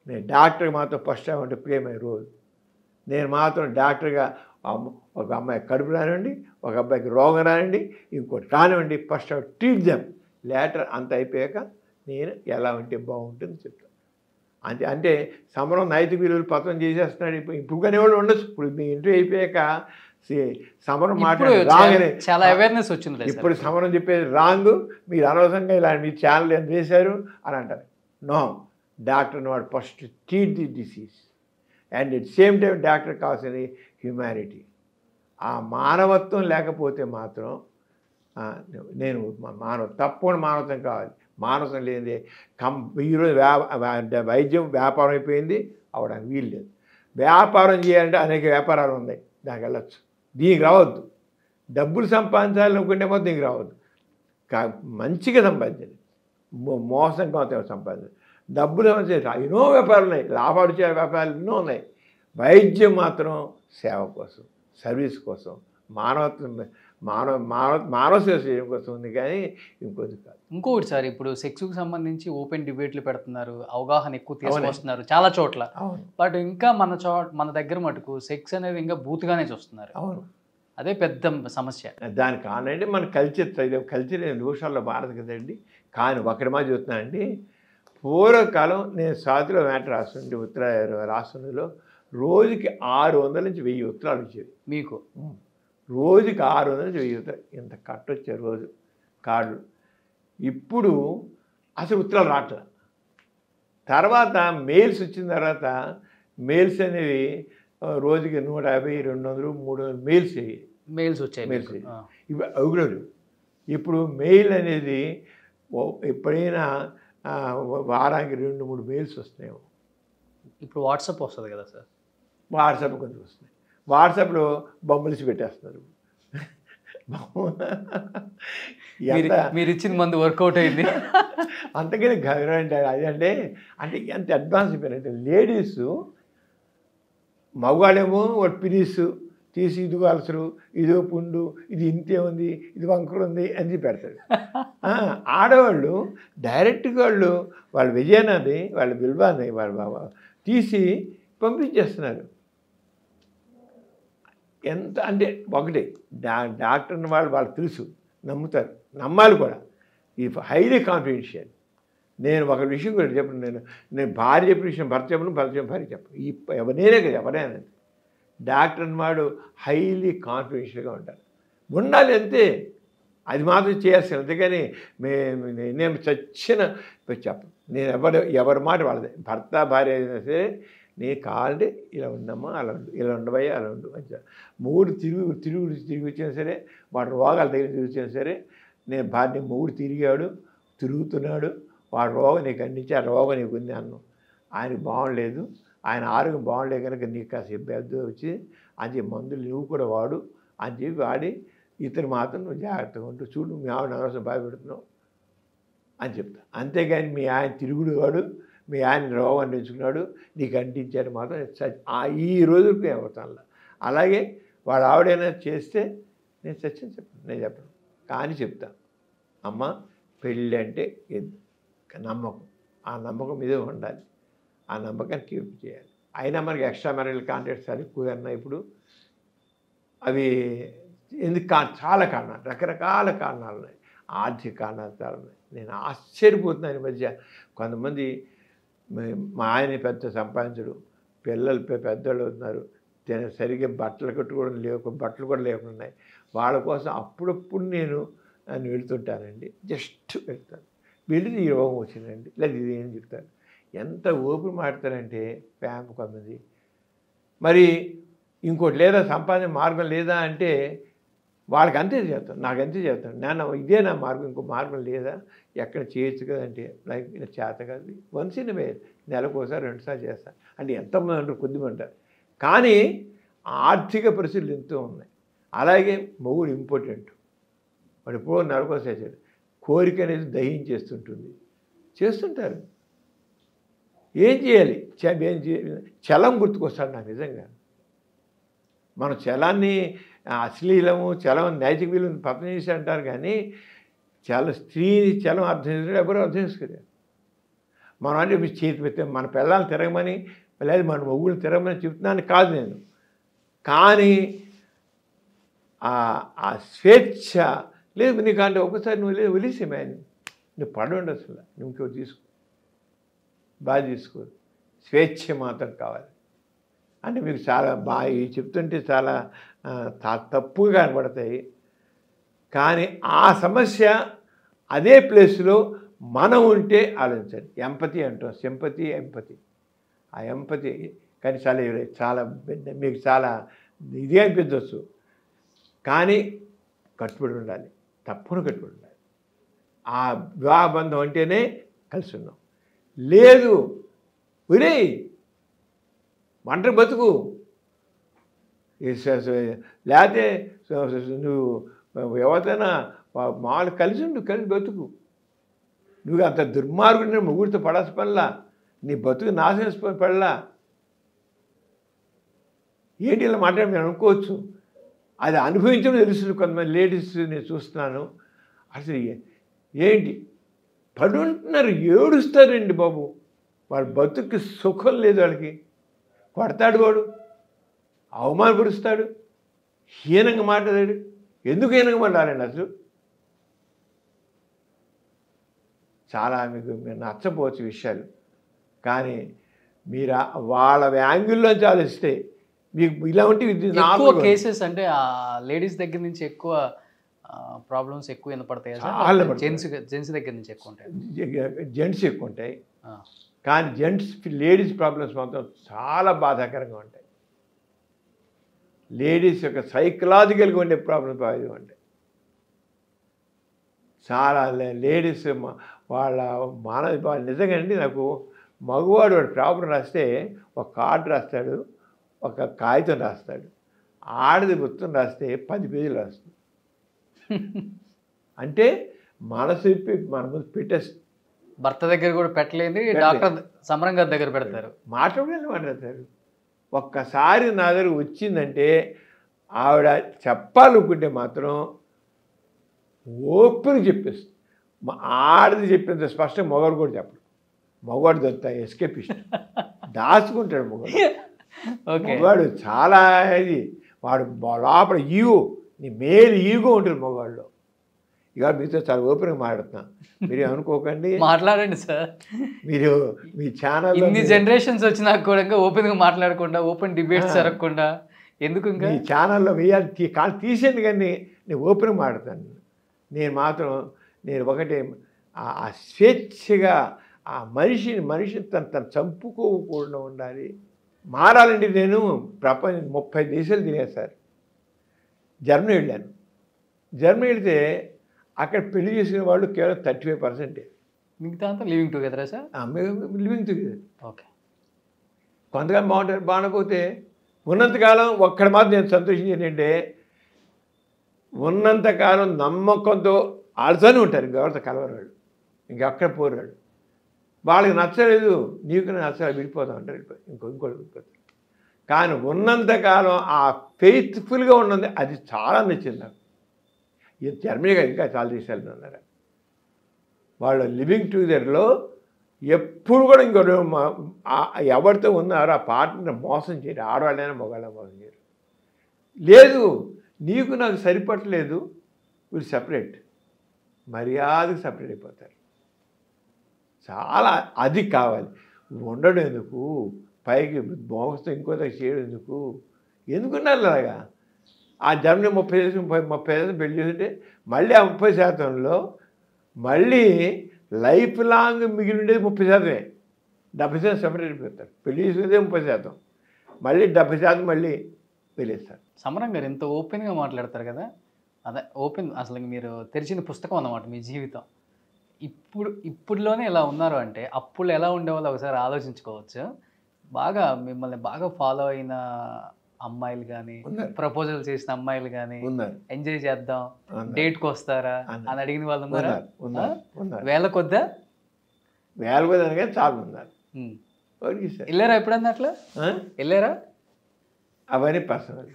[SPEAKER 3] నేను డాక్టర్కి మాత్రం ఫస్ట్ టైం అంటే ప్లే మై రోల్. నేను మాత్రం డాక్టర్గా ఒక అమ్మాయి కడుపు రానివ్వండి, ఒక అబ్బాయికి రోగం రానివ్వండి, ఇంకోటి రానివ్వండి, ఫస్ట్ ట్రీట్ దెమ్. లేటర్ అంత అయిపోయాక నేను ఎలా ఉంటే బాగుంటుంది చెప్తాను. అంటే సమరం నైతిక విలువలు పత్రం చేసేస్తున్నాడు. ఇప్పుడు అనేవాళ్ళు ఉండొచ్చు. ఇప్పుడు మీ ఇంటర్వ్యూ అయిపోయాక సమరం మాట్లాడే
[SPEAKER 2] చాలా అవేర్నెస్ వచ్చింది.
[SPEAKER 3] ఇప్పుడు సమరం చెప్పేది రాంగ్, మీరు అనవసరంగా ఇలా మీ ఛానల్ ఏం చేశారు అని అంటారు. నో, డాక్టర్ని వాడు first treat the disease and at same time doctor కావాల్సింది హ్యూమానిటీ. ఆ మానవత్వం లేకపోతే మాత్రం నేను తప్పకుండా మానవత్వం కావాలి. మానవత్వం లేనిదే ఈరోజు వైద్యం వ్యాపారం అయిపోయింది, అవడానికి వీలు లేదు. వ్యాపారం చేయాలంటే అనేక వ్యాపారాలు ఉన్నాయి, దానికి వెళ్ళచ్చు. దీనికి రావద్దు. డబ్బులు సంపాదించాలనుకుంటే మాత్రం దీనికి రావద్దు. మంచిగా సంపాదించండి, మోసంగా సంపాదించండి. డబ్బులు ఎన్నో వ్యాపారాలు ఉన్నాయి, లాభాలు వచ్చే వ్యాపారాలు ఎన్నో ఉన్నాయి. వైద్యం మాత్రం సేవ కోసం, సర్వీస్ కోసం, మానవ సేవ చేయడం కోసం ఉంది కానీ ఇంకోటి కాదు.
[SPEAKER 2] ఇంకొకటి సార్, ఇప్పుడు సెక్స్కి సంబంధించి ఓపెన్ డిబేట్లు పెడుతున్నారు, అవగాహన ఎక్కువ తీసుకొస్తున్నారు చాలా చోట్ల. బట్ ఇంకా మన దగ్గర మటుకు సెక్స్ అనేది ఇంకా బూతుగానే చూస్తున్నారు.
[SPEAKER 3] అవును,
[SPEAKER 2] అదే పెద్ద సమస్య.
[SPEAKER 3] దానికి కానండి మన కల్చర్ నిమిషాల్లో మారదు కదండి. కానీ ఒకటి మా చూస్తున్నానండి, పూర్వకాలం నేను సాతిలో మ్యాటర్ రాస్తుంటే రాష్ట్రంలో రోజుకి 600 నుంచి 1000 ఉత్తరాలు వచ్చేవి
[SPEAKER 2] మీకు.
[SPEAKER 3] రోజుకి 600 నుంచి 1000 ఉత్తరాలు, ఇంత కట్ట వచ్చారు రోజు కార్డులు. ఇప్పుడు అసలు ఉత్తరాలు రావట్లేదు. తర్వాత మెయిల్స్ వచ్చిన తర్వాత మెయిల్స్ అనేవి రోజుకి 150, 200, 300 మెయిల్స్ వచ్చాయి. ఇవి అవుగులేదు. ఇప్పుడు మెయిల్ అనేది ఎప్పుడైనా వారానికి 2-3 మెయిల్స్ వస్తున్నాయి.
[SPEAKER 2] ఇప్పుడు వాట్సాప్ వస్తుంది కదా సార్,
[SPEAKER 3] వాట్సాప్ కొంచెం వస్తున్నాయి. వాట్సాప్లో బొమ్మలిసి పెట్టేస్తున్నారు.
[SPEAKER 2] మీరు ఇచ్చిన మందు వర్కౌట్ అయింది.
[SPEAKER 3] అంతకని గౌరవం అంటే అది అంటే ఎంత అడ్వాన్స్ అయిపోయారంటే లేడీస్, మగవాళ్ళేమో వాడు పిరీసు తీసి ఇదిగో అలసరు, ఇదో పుండు, ఇది ఇంతే ఉంది, ఇది వంకర ఉంది అని పెడతాడు. ఆడవాళ్ళు డైరెక్ట్గా వాళ్ళ విజయనాన్ని, వాళ్ళ బిల్వాన్ని వాళ్ళ తీసి పంపించేస్తున్నారు. ఎంత అంటే ఒకటి డాక్టర్ని వాళ్ళు తెలుసు, నమ్ముతారు, నమ్మాలి కూడా. ఈ హైలీ కాన్ఫిడెన్షియల్. నేను ఒక విషయం కూడా చెప్పను, నేను భార్య చెప్పిన విషయం భర్త చెప్పను, భర్త చెప్పిన భార్య చెప్పను. ఎవరైనా కదా, ఎవరైనా డాక్టర్ వాడు హైలీ కాన్ఫిడెన్షియల్గా ఉంటారు, ఉండాలి అంతే. అది మాత్రం చేయాల్సింది. అంతేగాని నేను చచ్చిన చెప్పను. నేను ఎవరి మాట వాళ్ళదే. భర్త భార్య అయినా సరే, నేను కావాలంటే ఇలా ఉండమ్మా, అలా ఉండు, ఇలా ఉండబోయా, అలా ఉండు మంచిగా. 3 తిరిగి వచ్చినా సరే, వాడు రోగాలు తగిలి తిరిగి వచ్చినా సరే, నేను భార్య 3 తిరుగుతున్నాడు, వాడు రోగం నీకు అందించి ఆ రోగం నీకు ఉంది అన్ను. ఆయనకు బాగుండలేదు, ఆయన ఆరోగ్యం బాగుండలేదు కనుక నీకు కాసేపు పెద్ద వచ్చి అని చెప్పి మందులు నువ్వు కూడా వాడు అని చెప్పి వాడి, ఇతను మాత్రం నువ్వు జాగ్రత్తగా ఉంటూ చూడు, మీ ఆవిడ అనవసరం బాధపెడుతున్నావు అని చెప్తా. అంతేగాని మీ ఆయన తిరుగుడు వాడు, మీ ఆయన రోగం అందించుకున్నాడు, నీకు అంటించాడు మాత్రం ఈ రోజుకు ఏమవుతాను. అలాగే వాడు ఆవిడైనా చేస్తే నేను సత్యం నేను చెప్పను, కానీ చెప్తాను. అమ్మ, పెళ్ళి అంటే నమ్మకం, ఆ నమ్మకం మీదే ఉండాలి, ఆ నమ్మకాన్ని కీప్ చేయాలి. అయినా మనకి ఎక్స్ట్రా మ్యారిటల్ కాంటాక్ట్స్ అది ఎక్కువగా ఇప్పుడు అవి ఎందుకు చాలా కారణాలు, రకరకాల కారణాలు ఉన్నాయి, ఆర్థిక కారణాలు చాలా ఉన్నాయి. నేను ఆశ్చర్యపోతున్నాను. ఈ మధ్య కొంతమంది మా ఆయన పెద్ద సంపాదించడు, పిల్లలు పెద్దోళ్ళు అవుతున్నారు, సరిగ్గా బట్టలు కూడా లేకుండా వాళ్ళ కోసం అప్పుడప్పుడు నేను వెళ్తుంటానండి. జస్ట్ వెళ్తాను, వెళ్ళి ఈ రోగం వచ్చిందండి లేదా ఇది ఏం చెప్తాను. ఎంత ఓపిక మాడతారంటే ప్యాంపు కొంతమంది. మరి ఇంకోటి లేదా, సంపాదన మార్గం లేదా అంటే వాళ్ళకి అంతే చేస్తాను, నాకు అంతే చేస్తాను. నేను ఇదే నా మార్గం, ఇంకో మార్గం లేదా, ఎక్కడ చేయొచ్చు కదంటే లైక్ చేత కాదు. వన్స్ ఇన్ వే, నెలకు ఒకసారి 2 సార్లు చేస్తాను అంటే ఎంతమంది అంటారు, కొద్దిమంది అంటారు. కానీ ఆర్థిక పరిస్థితులు ఎంతో ఉన్నాయి. అలాగే మొగుడు ఇంపార్టెంట్. వాడు ఎప్పుడో నెలకోసారి కోరిక అనేది దహించేస్తుంటుంది, చేస్తుంటారు. ఏం చేయాలి? చలం గుర్తుకొస్తాడు నాకు నిజంగా. మనం చలాన్ని అశ్లీలము, చలం నైతిక విలువను పతనం చేసి అంటారు, కానీ స్త్రీని చలం అర్థం చేసుకుంటే ఎవరు అర్థం చేసుకోలేరు. మనం అంటే మీ చేతి పెడితే మన పిల్లల్ని తిరగమని, లేదా మన మొగుళ్ళు తిరగమని చెప్తున్నాను కాదు నేను. కానీ ఆ స్వేచ్ఛ లేదు నీకు. అంటే ఒకసారి నువ్వు లేదు వదిలేసేమే, నువ్వు పడండి, అసలు నువ్వు ఇంకో తీసుకో, బాగా తీసుకో. స్వేచ్ఛ మాత్రం కావాలి. అంటే మీకు చాలా బాగా చెప్తుంటే చాలా తప్పుగా కనబడతాయి. కానీ ఆ సమస్య అదే ప్లేస్లో మనం ఉంటే ఆలోచించండి. ఎంపతి అంటాం, సింపతి, ఎంపతి. ఆ ఎంపతి కానీ చాలా మీకు చాలా ఇది అనిపించవచ్చు, కానీ కట్టుబడి ఉండాలి, తప్పును కట్టుబడి ఉండాలి. ఆ వివాహ బంధం అంటేనే కలిసి ఉన్నాం. లేదు ఒరే ఒంటరి బతుకు, లేకపోతే నువ్వు ఎవరైనా మామూలు కలిసి ఉండు, కలిసి బతుకు. నువ్వు అంత దుర్మార్గుడిని ముగ్గురితో పడాల్సి పడలా, నీ బతుకు నాశనం పడలా. ఏంటి ఇలా మాట్లాడి మీరు అనుకోవచ్చు. అది అనుభవించడం తెలుస్తుంది. కొంతమంది లేడీస్ నేను చూస్తున్నాను, అసలు ఏంటి పడుంటున్నారు, ఏడుస్తారండి బాబు. వాళ్ళ బతుకు సుఖం లేదు, వాళ్ళకి కొడతాడు, వాడు అవమానపరుస్తాడు, హీనంగా మాట్లాడాడు. ఎందుకు హీనంగా మాట్లాడండి అసలు? చాలా మీరు నచ్చపోవచ్చు విషయాలు, కానీ మీరు వాళ్ళ యాంగిల్లోంచి ఆలోచిస్తే మీకు ఇలా ఉంటే
[SPEAKER 2] ఎక్కువ కేసెస్ అంటే లేడీస్ దగ్గర నుంచి ఎక్కువ ప్రాబ్లమ్స్ ఎక్కువ వినపడతాయి. జెంట్స్ దగ్గర నుంచి ఎక్కువ ఉంటాయి.
[SPEAKER 3] జెంట్స్ ఎక్కువ ఉంటాయి, కానీ లేడీస్ ప్రాబ్లమ్స్ మాత్రం చాలా బాధాకరంగా ఉంటాయి. లేడీస్ యొక్క సైకలాజికల్గా ఉండే ప్రాబ్లమ్స్ బాగా ఉంటాయి. చాలా లేడీస్ వాళ్ళ నిజంగా అండి. నాకు మగవాడు వాడు ప్రాబ్లం రాస్తే ఒక కార్డు రాస్తాడు, ఒక కాగితం రాస్తాడు. ఆడది మొత్తం రాస్తే 10 పేజీలు రాస్తుంది. అంటే మనసు మన ముందు పెట్టేస్తుంది.
[SPEAKER 2] భర్త దగ్గర కూడా పెట్టలేని డాక్టర్ సమరం గారి దగ్గర పెడతారు,
[SPEAKER 3] మాట్లాడతారు. ఒక్కసారి నా దగ్గర వచ్చిందంటే ఆవిడ చెప్పాలనుకుంటే మాత్రం ఓపెన్ చెప్పేస్తుంది. ఆడది చెప్పేంత స్పష్టంగా మగవాడు కూడా చెప్పడు. మగవాడు దొరుకుతా ఎస్కేపిస్ట్, దాచుకుంటాడు మగవాడు. మగవాడు చాలా ఇది, వాడు లోపల ఈగో, నీ మేలు ఈగో ఉంటుంది మగవాడిలో. ఇక మీతో చాలా ఓపెన్గా మాట్లాడుతున్నాను, మీరు అనుకోకండి.
[SPEAKER 2] మాట్లాడండి సార్.
[SPEAKER 3] మీరు మీ ఛానల్
[SPEAKER 2] ఇన్ని జనరేషన్స్ వచ్చినా కూడా ఓపెన్గా మాట్లాడకుండా, ఓపెన్ డిబేట్స్ జరగకుండా ఎందుకు ఇంకా
[SPEAKER 3] మీ ఛానల్లో వేయాలి కాలు తీసేది, కానీ నేను ఓపెన్గా మాట్లాడతాను. నేను ఒకటే ఆ స్వేచ్ఛగా ఆ మనిషిని తను చంపుకోకుండా ఉండాలి. మారాలండి. నేను ప్రపంచం 30 దేశాలు తినేసారు. జర్మనీ వెళ్ళాను. జర్మనీ వెళితే అక్కడ పెళ్లి చేసిన వాళ్ళు కేవలం 35%.
[SPEAKER 2] మిగతా అంతా లివింగ్ టుగెదరా సార్?
[SPEAKER 3] Living together.
[SPEAKER 2] ఓకే.
[SPEAKER 3] కొంతకాలం బాగుంటారు, బాగుండకపోతే ఉన్నంతకాలం ఒక్కడ మాత్రం నేను సంతోషించేది ఏంటంటే, ఉన్నంతకాలం నమ్మకంతో ఆడుతూనే ఉంటారు. ఇంకెవరితో కలవరాడు, ఇంకెక్కడ పోరాడు. వాళ్ళకి నచ్చలేదు, నీకు నచ్చలేదు, విడిపోతాం అంటారు, ఇంకోటి విడిపోతారు. కానీ ఉన్నంతకాలం ఆ ఫెయిత్ఫుల్గా ఉన్నది, అది చాలా నచ్చింది నాకు. జర్మనీగా ఇంకా చాలా దేశాలు ఉన్నారు. వాళ్ళ లివింగ్ టుగెదర్లో ఎప్పుడు కూడా ఇంకోటి ఎవరితో ఉన్నారో ఆ పార్ట్నర్ మోసం చేయరు. ఆడవాళ్ళైనా మగవాళ్ళైనా మోసం చేయరు. లేదు నీకు నాకు సరిపట్టలేదు, వీళ్ళు సపరేట్, మర్యాదకు సపరేట్ అయిపోతారు. చాలా అది కావాలి. ఉండడం ఎందుకు, పైకి మోసతో ఇంకో దగ్గర చేయడం ఎందుకున్నారు అలాగా? ఆ జర్మనీ 30% పెళ్లి చేస్తుంటే మళ్ళీ ఆ 30%లో మళ్ళీ లైఫ్ లాంగ్ మిగిలి ఉండేది 30%. 70% సపరేట్ అయిపోతారు. పెళ్లి చేసుకునేదే 30%, మళ్ళీ 70% మళ్ళీ వెళ్ళేస్తారు.
[SPEAKER 2] సమరం గారు ఎంత ఓపెన్గా మాట్లాడతారు కదా, అదే ఓపెన్ అసలు మీరు తెరిచిన పుస్తకం అన్నమాట మీ జీవితం. ఇప్పుడులోనే ఇలా ఉన్నారు అంటే అప్పుడు ఎలా ఉండేవాళ్ళు ఒకసారి ఆలోచించుకోవచ్చు. బాగా మిమ్మల్ని బాగా ఫాలో అయిన అమ్మాయిలు కానీ,
[SPEAKER 3] ఉన్నారు.
[SPEAKER 2] ప్రపోజల్ చేసిన అమ్మాయిలు కానీ,
[SPEAKER 3] ఉన్నారు.
[SPEAKER 2] ఎంజాయ్ చేద్దాం,
[SPEAKER 3] ఉన్నారు.
[SPEAKER 2] డేట్కి వస్తారా అని అడిగిన వాళ్ళు ఉన్నారా?
[SPEAKER 3] ఉన్నారు. ఉన్నారు.
[SPEAKER 2] వేల కొద్దా
[SPEAKER 3] వేల కొద్ది అనగా చాలా ఉన్నారు. Okay sir.
[SPEAKER 2] వెళ్ళారా ఎప్పుడన్నా అట్లా వెళ్ళారా?
[SPEAKER 3] అవన్నీ పర్సనల్.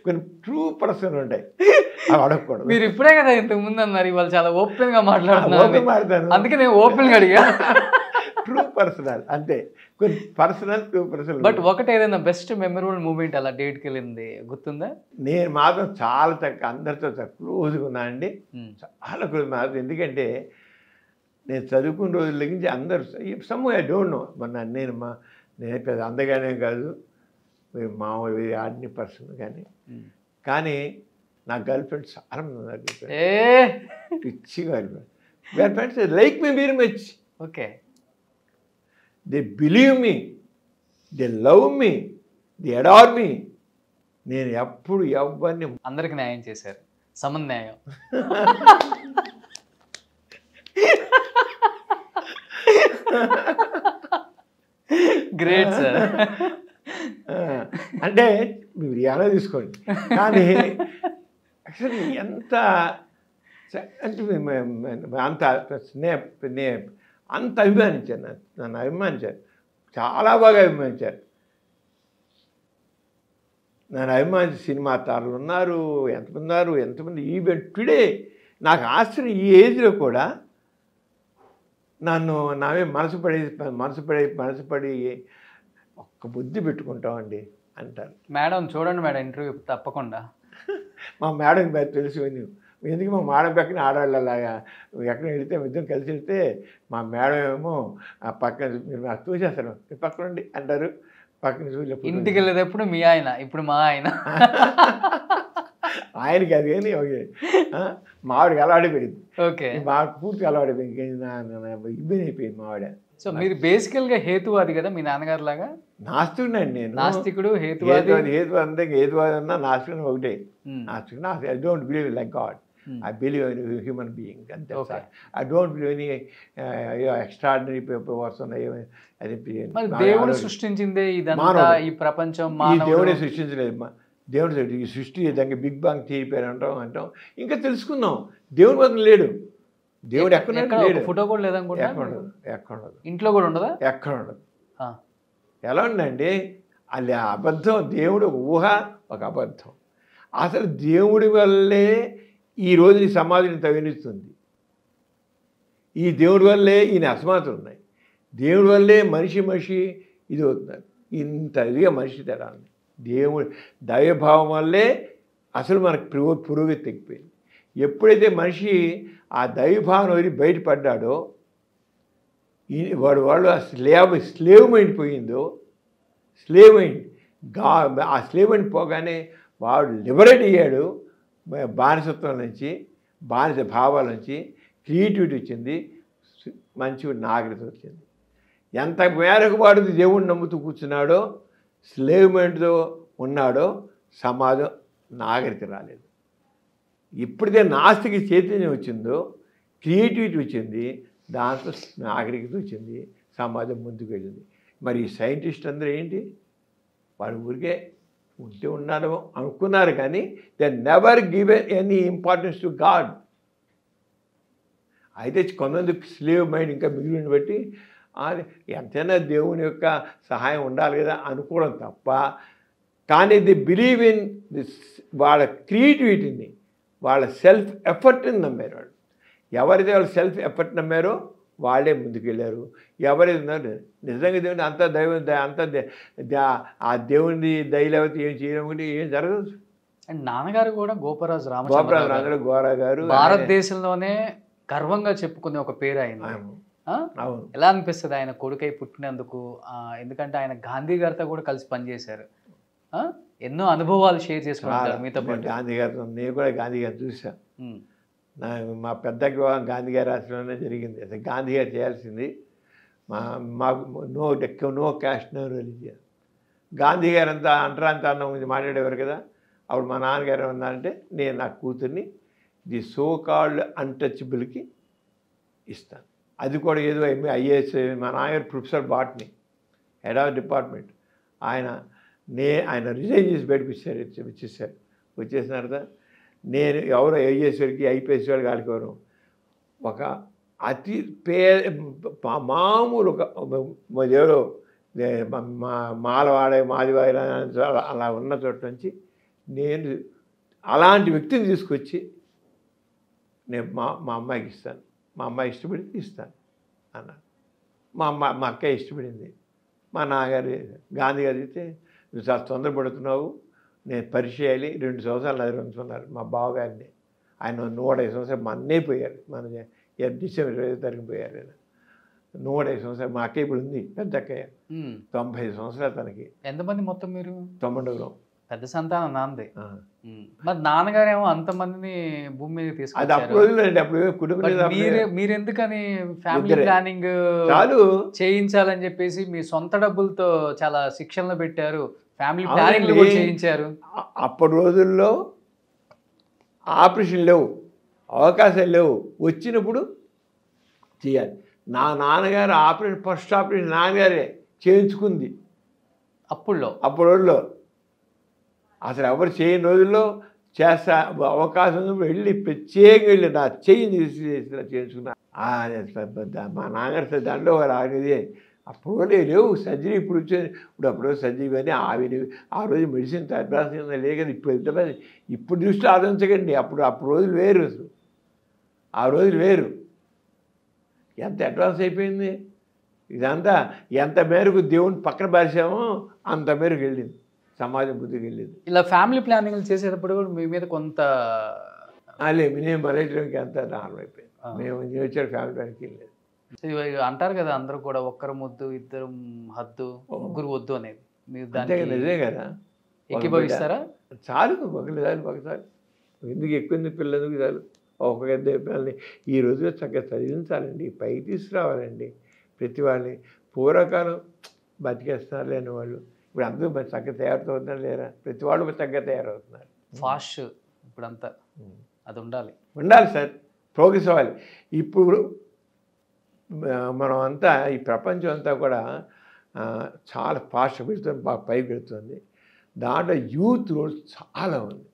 [SPEAKER 3] కొన్ని ట్రూ పర్సన్ ఉంటాయి, అవి అడగకూడదు.
[SPEAKER 2] మీరు ఇప్పుడే కదా ఇంతకు ముందు అన్నారు ఇవాళ చాలా ఓపెన్ గా
[SPEAKER 3] ఓపెన్
[SPEAKER 2] మాట్లాడుతున్నారు,
[SPEAKER 3] మాట్లాడతాను.
[SPEAKER 2] అందుకే నేను ఓపెన్ గా అడిగా.
[SPEAKER 3] ట్రూ పర్సనల్ అంతే, కొన్ని పర్సనల్ ట్రూ పర్సనల్.
[SPEAKER 2] బట్ ఒకటి ఏదైనా బెస్ట్ మెమరబుల్ మూమెంట్ అలా డేట్కి వెళ్ళింది గుర్తుందా?
[SPEAKER 3] నేను మాత్రం చాలా చక్కగా అందరితో క్లోజ్గా ఉన్నా అండి, చాలా క్లోజ్ మాత్రం. ఎందుకంటే నేను చదువుకున్న రోజుల నుంచి అందరూ సమ్ ఐ డోంట్ నో, నేను పెద్ద అందగానే కాదు, మామూలు ఆడిని పర్సన్ కానీ నా గర్ల్ ఫ్రెండ్ చాలా మంది ఉన్నారు. పిచ్చి girl friends like me very much.
[SPEAKER 2] Okay,
[SPEAKER 3] they believe me, they love me, they adore me. నేను ఎప్పుడు ఎవరిని
[SPEAKER 2] అందరికి న్యాయం చేశారు, సమన్యాయం. Great sir.
[SPEAKER 3] అంటే మీరు ఎలా తీసుకోండి, కానీ యాక్చువల్లీ ఎంత అంటే అంత అభిమానించారు, నన్ను అభిమానించారు, చాలా బాగా అభిమానించారు. నన్ను అభిమానించి సినిమా తారలు ఉన్నారు, ఎంతమంది ఈవెన్ టుడే నాకు ఆశ్చర్యం, ఈ ఏజ్లో కూడా నన్ను నావే మనసు పడి ఒక్క బుద్ధి పెట్టుకుంటామండి అంటారు.
[SPEAKER 2] మేడం చూడండి మేడం ఇంటర్వ్యూ తప్పకుండా.
[SPEAKER 3] మా మేడం తెలుసు, ఎందుకు మా మేడం పక్కన ఆడవాళ్ళలాగా ఎక్కడ వెళితే ఇద్దరం కలిసి వెళ్తే మా మేడం ఏమో ఆ పక్కన మీరు నాకు చూసేస్తారు, పక్కన ఉండి అంటారు, పక్కన చూసి
[SPEAKER 2] ఇంటికి వెళ్ళేటప్పుడు మీ ఆయన, ఇప్పుడు మా ఆయన.
[SPEAKER 3] ఆయనకి అది కానీ ఓకే, మావిడికి అలవాడిపోయింది.
[SPEAKER 2] ఓకే,
[SPEAKER 3] మా పూర్తిగా అలవాడిపోయింది, ఇబ్బంది అయిపోయింది మావిడ.
[SPEAKER 2] సో మీరు బేసికల్గా హేతువాది కదా మీ నాన్నగారు లాగా?
[SPEAKER 3] నాస్తికుడండి నేను,
[SPEAKER 2] నాస్తికుడు హేతువాది
[SPEAKER 3] అంతే, హేతువాది అన్నా నాస్తికుడు ఒకటే. నాస్తికుడు I don't believe like God, I believe in human being అంతే. I don't believe any extraordinary powers ఉన్నాయి. అది
[SPEAKER 2] దేవుడు సృష్టించిందే ఇదంతా, ఈ ప్రపంచం
[SPEAKER 3] దేవుడే సృష్టించలేదు. దేవుడు ఈ సృష్టి దానికి బిగ్ బాంగ్ థియరీ అంటాం. ఇంకా తెలుసుకుందాం, దేవుడు మాత్రం లేడు, దేవుడు ఎక్కడ లేడు.
[SPEAKER 2] ఫోటో కూడా లేదనుకుంటా,
[SPEAKER 3] ఎక్కడ ఉండదు, ఇంట్లో
[SPEAKER 2] కూడా ఉండదా,
[SPEAKER 3] ఎక్కడ ఉండదు. ఎలా ఉందండి అది అబద్ధం, దేవుడు ఊహ ఒక అబద్ధం. అసలు దేవుడి వల్లే ఈరోజు ఈ సమాజం తవ్వినిస్తుంది, ఈ దేవుడి వల్లే ఈయన అసమానతలు ఉన్నాయి, దేవుడి వల్లే మనిషి ఇది అవుతున్నారు, ఇంత ఇదిగా మనిషి తేడా ఉంది. దేవుడు దైవభావం వల్లే అసలు మనకు పురోగతి తగ్గిపోయింది. ఎప్పుడైతే మనిషి ఆ దైవభావం వదిలి బయటపడ్డాడో, వాడు ఆ స్లేవ్ మైండ్ పోయిందో, స్లేవ్ మైండ్ ఆ స్లేవ్ మైండ్ పోగానే వాడు లిబరేట్ అయ్యాడు. బానిసత్వం నుంచి, బానిస భావాల నుంచి క్రియేటివిటీ వచ్చింది, మంచి నాగరికత వచ్చింది. ఎంత మేరకు వాడు దేవుడిని నమ్ముతూ కూర్చున్నాడో, స్లేవ్ మైండ్తో ఉన్నాడో, సమాజం నాగరికత రాలేదు. ఎప్పుడైతే నాస్తిక చైతన్యం వచ్చిందో, క్రియేటివిటీ వచ్చింది, దాంట్లో నాగరికత వచ్చింది, సమాజం ముందుకు వెళ్ళింది. మరి ఈ సైంటిస్ట్ అందరూ ఏంటి, వాడు ఊరికే ఉంటే ఉన్నారో అనుకున్నారు, కానీ they never given any importance to God. అయితే కొంతమంది స్లేవ్ మైండ్ ఇంకా మిగిలిన బట్టి ఎంతైనా దేవుని యొక్క సహాయం ఉండాలి కదా అనుకోవడం తప్ప, కానీ ది బిలీవ్ ఇన్ దిస్, వాళ్ళ క్రియేటివిటీని, వాళ్ళ సెల్ఫ్ ఎఫర్ట్ని నమ్మారు. వాళ్ళు ఎవరైతే వాళ్ళ సెల్ఫ్ ఎఫర్ట్ నమ్మారో వాళ్ళే ముందుకెళ్ళారు. ఎవరైతే ఉన్నారు నిజంగా దేవుని అంత ఆ దేవుని దయలేకపోతే ఏం చేయడం ఏం జరగదు.
[SPEAKER 2] అండ్ నాన్నగారు కూడా గోపరాజు
[SPEAKER 3] గోరా గారు
[SPEAKER 2] భారతదేశంలోనే గర్వంగా చెప్పుకునే ఒక పేరు ఆయన.
[SPEAKER 3] అవును,
[SPEAKER 2] ఎలా అనిపిస్తుంది ఆయన కొడుకై పుట్టినందుకు? ఎందుకంటే ఆయన గాంధీ గారితో కూడా కలిసి పనిచేశారు, ఎన్నో అనుభవాలు షేర్ చేసుకుంటారు మీతో పాటు.
[SPEAKER 3] గాంధీ గారితో నేను కూడా గాంధీ గారిని చూసాను. మా పెద్ద వివాహం గాంధీ గారి ఆశ్రమంలోనే జరిగింది. అసలు గాంధీ గారు చేయాల్సింది మాకు no caste no religion. Gandhi garu అంతా అంటరాంతరం గురించి మాట్లాడేవారు కదా, అప్పుడు మా నాన్నగారు ఏమన్నారంటే నేను నా కూతుర్ని ది సో కాల్డ్ అన్టచబుల్కి ఇస్తాను. అది కూడా ఏదో ఐఏఎస్. మా నాన్నగారు professor botany, head of department. ఆయన రిజైన్ చేసి బయటకు వచ్చేసారు. వచ్చేసిన తర్వాత నేను ఎవరో ఐఏఎస్ వారికి ఐపీఎస్ వాడికి ఆడుకోరు, ఒక అతి మామూలు ఒక ఎవరో మాదివాడ అలా ఉన్న చోట నుంచి నేను అలాంటి వ్యక్తిని తీసుకొచ్చి నేను మా అమ్మాయికి ఇస్తాను, మా అమ్మాయి ఇష్టపడితే ఇస్తాను అన్నాను. మా అక్క ఇష్టపడింది. మా నాన్నగారు గాంధీ గారు అయితే నువ్వు చాలా తొందరపడుతున్నావు, నేను పరిచయాలి 2 సంవత్సరాలు ఎదురుకున్నారు మా బావగారిని. ఆయన 105 సంవత్సరాలు మా అన్నయ్య పోయారు, మన డిసెంబర్ 20వ తారీఖు పోయారు ఆయన. 105 సంవత్సరాలు. మా అక్కయ్య ఇప్పుడు ఉంది, పెద్ద అక్కయ్య, 95 సంవత్సరాలు తనకి.
[SPEAKER 2] ఎంతమంది మొత్తం మీరు?
[SPEAKER 3] 9
[SPEAKER 2] పెద్ద సంతానం నాన్నది. మరి నాన్నగారు ఏమో అంతమందిని భూమి మీద
[SPEAKER 3] అది
[SPEAKER 2] తీసుకొచ్చారు.
[SPEAKER 3] అప్పుడు వదిలేండి, అప్పుడు కుటుంబం
[SPEAKER 2] మీరు ఎందుకని ఫ్యామిలీ ప్లానింగ్
[SPEAKER 3] చాలు
[SPEAKER 2] చేయించాలని చెప్పేసి మీ సొంత డబ్బులతో చాలా శిక్షణలు పెట్టారు, ఫ్యామిలీ ప్లానింగ్ కూడా చేయించారు.
[SPEAKER 3] అప్పటి రోజుల్లో ఆపరేషన్ లేవు, అవకాశాలు లేవు, వచ్చినప్పుడు చేయాలి. నా నాన్నగారు ఆపరేషన్, ఫస్ట్ ఆపరేషన్ నాన్నగారే చేయించుకుంది అప్పటి రోజుల్లో. అసలు ఎవరు చేయని రోజుల్లో చేస్తా అవకాశం ఉన్నప్పుడు వెళ్ళి ప్రత్యేకంగా వెళ్ళి నా చెయ్యి చేయించుకున్నా. మా నాన్నగారు దాంట్లో ఆగేది. అప్పుడు లేవు సర్జరీ. అప్పుడు సర్జరీ అని ఆ రోజు మెడిసిన్ అడ్వాన్స్ లేక ఇప్పుడు దృష్టిలో ఆలోచించకండి. అప్పుడు రోజులు వేరు, అసలు ఆ రోజులు వేరు. ఎంత అడ్వాన్స్ అయిపోయింది ఇదంతా. ఎంత మేరకు దేవుని పక్కన పరిచామో అంత మేరకు వెళ్ళింది, సమాజం బుద్ధికి వెళ్ళింది.
[SPEAKER 2] ఇలా ఫ్యామిలీ ప్లానింగ్ చేసేటప్పుడు కూడా మీ మీద కొంత
[SPEAKER 3] నేను మలేటంకి అంత నార్మల్ అయిపోయింది. మేము వచ్చారు ఫ్యామిలీ ప్లానింగ్కి వెళ్ళలేదు.
[SPEAKER 2] అంటారు కదా అందరూ కూడా ఒక్కరు ముద్దు, ఇద్దరు హద్దు, ముగ్గురు వద్దు అనేది. మీరు దానికి
[SPEAKER 3] నిజమే కదా,
[SPEAKER 2] ఏకీభవిస్తారా?
[SPEAKER 3] చాలు, ఒకసారి ఎందుకు ఎక్కువ పిల్లలకు చాలు. ఒక పిల్లల్ని ఈ రోజులో చక్కగా చదివించాలండి, పైకి తీసుకురావాలండి. ప్రతి వాళ్ళని పూర్వకాలం బతికేస్తున్నారు లేని వాళ్ళు ఇప్పుడు అందరూ చక్కగా తయారవుతున్నారు లేరా? ప్రతి వాళ్ళు చక్కగా తయారవుతున్నారు.
[SPEAKER 2] ఫాస్ట్ ఇప్పుడంతా అది
[SPEAKER 3] ఉండాలి సార్, ప్రోగ్రెస్ అవ్వాలి. ఇప్పుడు మనం అంతా ఈ ప్రపంచం అంతా కూడా చాలా ఫాస్ట్ పెడుతుంది, బాగా పైకి పెడుతుంది. దాంట్లో యూత్ రోల్ చాలా ఉంది.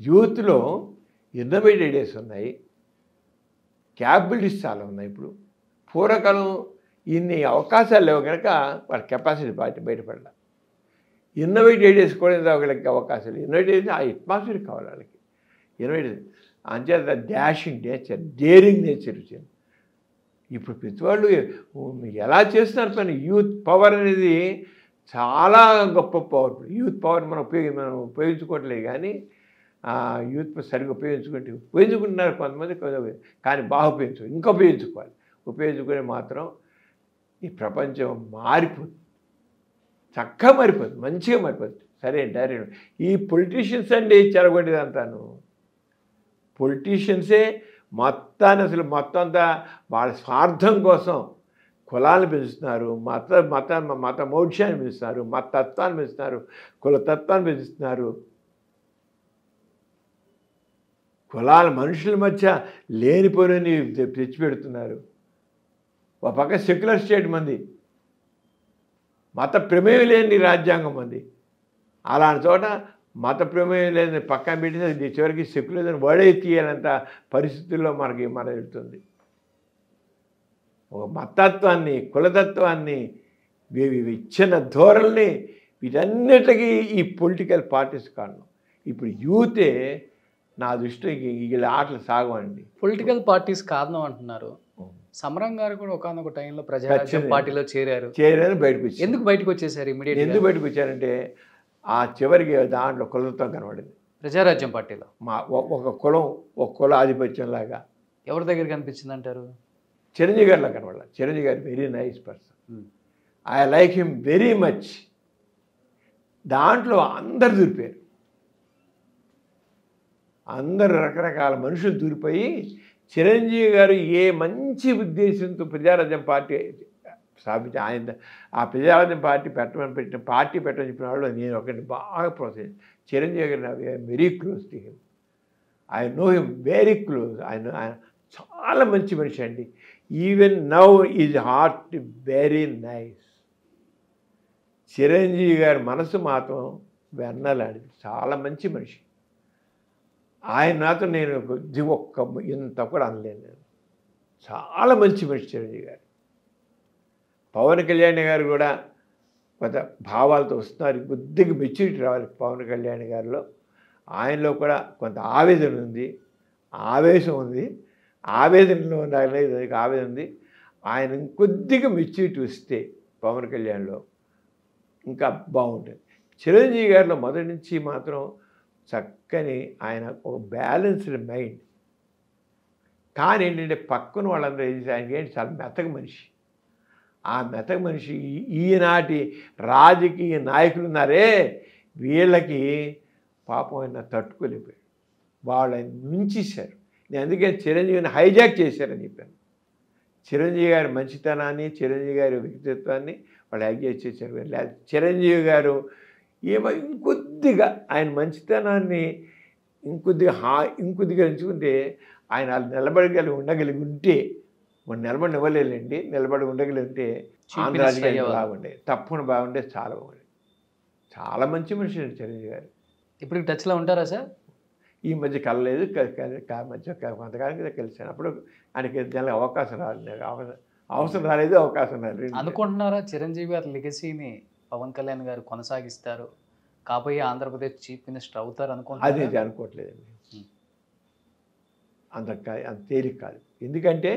[SPEAKER 3] యూత్లో ఇన్నోవేటివ్ ఐడియాస్ ఉన్నాయి, క్యాపబిలిటీస్ చాలా ఉన్నాయి. ఇప్పుడు పూర్వకాలం ఇన్ని అవకాశాలు లేవు కనుక వాళ్ళ కెపాసిటీ బయటపడాలి. ఇన్నోవేటివ్ ఐడియాస్ కూడా వాళ్ళకి అవకాశాలు. ఇన్నోవేటివ్ ఆ అట్మాస్ఫియర్ కావాలి వాళ్ళకి. ఇన్నోవేటివ్ అంచేత డాషింగ్ నేచర్, డేరింగ్ నేచర్ వచ్చింది. ఇప్పుడు ప్రతి వాళ్ళు ఎలా చేస్తున్నారు పని. యూత్ పవర్ అనేది చాలా గొప్ప పవర్. యూత్ పవర్ మనం ఉపయోగించుకోవట్లేదు, కానీ యూత్ సరిగ్గా ఉపయోగించుకుంటున్నారు కొంతమంది, కానీ బాగా ఇంకా ఉపయోగించుకోవాలి. ఉపయోగించుకునే మాత్రం ఈ ప్రపంచం మారిపోతుంది, చక్కగా మారిపోతుంది, మంచిగా మారిపోతుంది. సరే డైరెక్ట్ ఈ పొలిటీషియన్స్ అండి చెరగొట్టేది అంతాను. పొలిటీషియన్సే మొత్తాన్ని అసలు మొత్తం అంతా వాళ్ళ స్వార్థం కోసం కులాలను పెంచుతున్నారు, మత మౌఢ్యాన్ని పెంచుతున్నారు, మతత్వాన్ని పెంచుతున్నారు, కులతత్వాన్ని పెంచుతున్నారు. కులాల మనుషుల మధ్య లేనిపోయినని తెచ్చిపెడుతున్నారు. ఒక పక్క సెక్యులర్ స్టేట్ మంది, మత ప్రమేయం లేని రాజ్యాంగం మంది. అలాంటి చోట మత ప్రమేయం లేని పక్కన పెట్టి చివరికి సెక్యులర్ వర్డే తీయాలంత పరిస్థితుల్లో మనకి వెళ్తుంది. ఒక మతత్వాన్ని, కులతత్వాన్ని, విచ్ఛిన్న ధోరణిని, వీటన్నిటికీ ఈ పొలిటికల్ పార్టీస్ కారణం. ఇప్పుడు యూతే నా దృష్టికి వీళ్ళ ఆటలు సాగవండి.
[SPEAKER 2] పొలిటికల్ పార్టీస్ కారణం అంటున్నారు. సమరం గారు కూడా ఒకనొక టైంలో ప్రజారాజ్యం పార్టీలో చేరారు.
[SPEAKER 3] బయటకు వచ్చారు.
[SPEAKER 2] ఎందుకు బయటకు వచ్చేసారు? ఇమీడియట్
[SPEAKER 3] ఎందుకు బయటకు వచ్చారంటే ఆ చివరికి దాంట్లో కులతత్వం కనబడింది
[SPEAKER 2] ప్రజారాజ్యం పార్టీలో.
[SPEAKER 3] ఒక కుల ఆధిపత్యం లాగా
[SPEAKER 2] ఎవరి దగ్గర కనిపించింది అంటారు?
[SPEAKER 3] చిరంజీవి గారిలో కనబడాలి. చిరంజీవి గారు very nice person, I like him very much. దాంట్లో అందరు దూరిపోయారు, అందరు రకరకాల మనుషులు దూరిపోయి చిరంజీవి గారు ఏ మంచి ఉద్దేశంతో ప్రజారాజ్యం పార్టీ స్థాపించి ఆయన ఆ ప్రజారాజ్యం పార్టీ పెట్టమని చెప్పిన వాళ్ళు నేను ఒకరిని బాగా ప్రోత్సహించాను. చిరంజీవి గారు very close to him. I know him very close. ఆయన చాలా మంచి మనిషి అండి. Even now is heart very nice. Chiranjeevi గారి మనసు మాత్రం వెన్నలాంటిది, చాలా మంచి మనిషి. ఆయన నాతో నేను ఇంత కూడా అనలేను. నేను చాలా మంచి మనిషి చిరంజీవి గారు. పవన్ కళ్యాణ్ గారు కూడా కొంత భావాలతో వస్తున్నారు. కొద్దిగా మెచ్యూరిటీ రావాలి పవన్ కళ్యాణ్ గారిలో. ఆయనలో కూడా కొంత ఆవేదన ఉంది, ఆవేశం ఉంది. ఆవేదనలో ఉండాలి, ఆవేదన ఉంది. ఆయన కొద్దిగా మెచ్యూరిటీ వస్తే పవన్ కళ్యాణ్లో ఇంకా బాగుంటుంది. చిరంజీవి గారిలో మొదటి నుంచి మాత్రం చక్కని ఆయన ఒక బ్యాలెన్స్డ్ మైండ్. కానీ ఏంటంటే పక్కన వాళ్ళందరూ ఆయనకి ఏంటి చాలా మెతక మనిషి. ఆ మెతక మనిషి ఈనాటి రాజకీయ నాయకులు ఉన్నారే, వీళ్ళకి పాపం ఆయన తట్టుకోలేకపోయాడు. వాళ్ళు ఆయన ముంచేశారు. నేను అందుకే చిరంజీవిని హైజాక్ చేశారని చెప్పాను. చిరంజీవి గారి మంచితనాన్ని, చిరంజీవి గారి వ్యక్తిత్వాన్ని వాళ్ళు హైజాక్ చేశారు. లేదు, చిరంజీవి గారు ఇంకొద్దిగా ఆయన మంచితనాన్ని ఇంకొద్దిగా ఎంచుకుంటే ఆయన ఉండగలిగి ఉంటే, మనం నిలబడి ఇవ్వలేదండి, నిలబడి ఉండగలిగి ఉంటే ఆంధ్ర రాజకీయాలు బాగుండే, తప్పకుండా బాగుండే, చాలా బాగుండే. చాలా మంచి మనిషి అండి చిరంజీవి గారు.
[SPEAKER 2] ఇప్పుడు టచ్లో ఉంటారా సార్?
[SPEAKER 3] ఈ మధ్య కలలేదు, మధ్య కొంతకాలం కలిసాను. అప్పుడు ఆయనకి జనాలకు అవకాశం రాలేదు, అవసరం రాలేదు, అవకాశం రాలేదు.
[SPEAKER 2] అనుకుంటున్నారా చిరంజీవి గారి లెగసీని పవన్ కళ్యాణ్ గారు కొనసాగిస్తారు, కాబోయే ఆంధ్రప్రదేశ్ చీఫ్ మినిస్టర్ అవుతారు అనుకుంటున్నారు?
[SPEAKER 3] అదే అనుకోవట్లేదండి. అంత తేలిక కాదు. ఎందుకంటే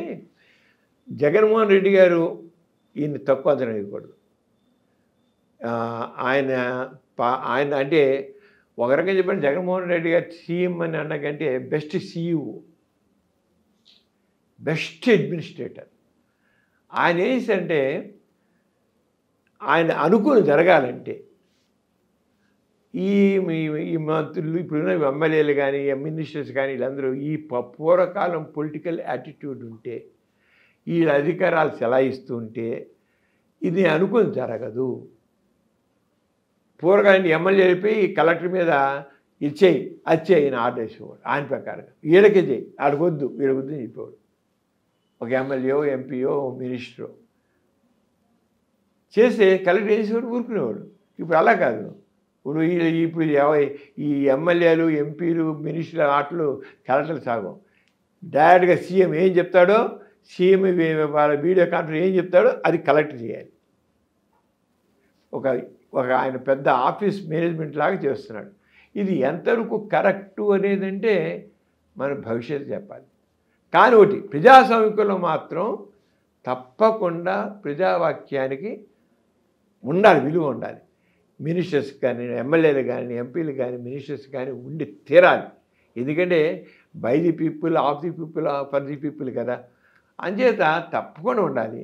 [SPEAKER 3] జగన్మోహన్ రెడ్డి గారు ఈయన తక్కువ అంచనా వేయకూడదు. ఆయన అంటే ఒక రకంగా చెప్పండి, జగన్మోహన్ రెడ్డి గారు సీఎం అని అన్నకంటే బెస్ట్ సీఈఓ, బెస్ట్ అడ్మినిస్ట్రేటర్. ఆయన ఏం చేశారంటే ఆయన అనుకుని జరగాలంటే ఈ మంత్రులు ఇప్పుడున్న ఎమ్మెల్యేలు కానీ మినిస్టర్స్ కానీ వీళ్ళందరూ ఈ పూర్వకాలం పొలిటికల్ యాటిట్యూడ్ ఉంటే, వీళ్ళ అధికారాలు చెలాయిస్తూ ఉంటే ఇది అనుకుని జరగదు. పూర్వకాలం ఎమ్మెల్యే అయిపోయి కలెక్టర్ మీద ఇచ్చేయి అచ్చేయి అని ఆర్డర్ వేసేవాడు. ఆయన ప్రకారంగా వీళ్ళకే చేయి, ఆడికొద్దు వీళ్ళకొద్దు అని చెప్పేవాడు. ఒక ఎమ్మెల్యేయో ఎంపీయో మినిస్టరో చేస్తే కలెక్టర్ వేసేవాడు, ఊరుకునేవాడు. ఇప్పుడు అలా కాదు. ఇప్పుడు ఈ ఎమ్మెల్యేలు ఎంపీలు మినిస్టర్ల ఆటలు కలెక్టర్లు సాగం. డైరెక్ట్గా సీఎం ఏం చెప్తాడో, సీఎం వాళ్ళ వీడియో కాన్ఫరెన్స్ ఏం చెప్తాడో అది కలెక్టర్ చేయాలి. ఒక ఆయన పెద్ద ఆఫీస్ మేనేజ్మెంట్ లాగా చేస్తున్నాడు. ఇది ఎంతవరకు కరెక్టు అనేదంటే మన భవిష్యత్తు చెప్పాలి. కానీ ఒకటి ప్రజాస్వామికంలో మాత్రం తప్పకుండా ప్రజావాక్యానికి ఉండాలి, విలువ ఉండాలి. మినిస్టర్స్ కానీ ఎమ్మెల్యేలు కానీ ఎంపీలు కానీ మినిస్టర్స్ కానీ ఉండి తీరాలి. ఎందుకంటే by the people, of the people, for the people కదా. అంచేత తప్పకుండా ఉండాలి.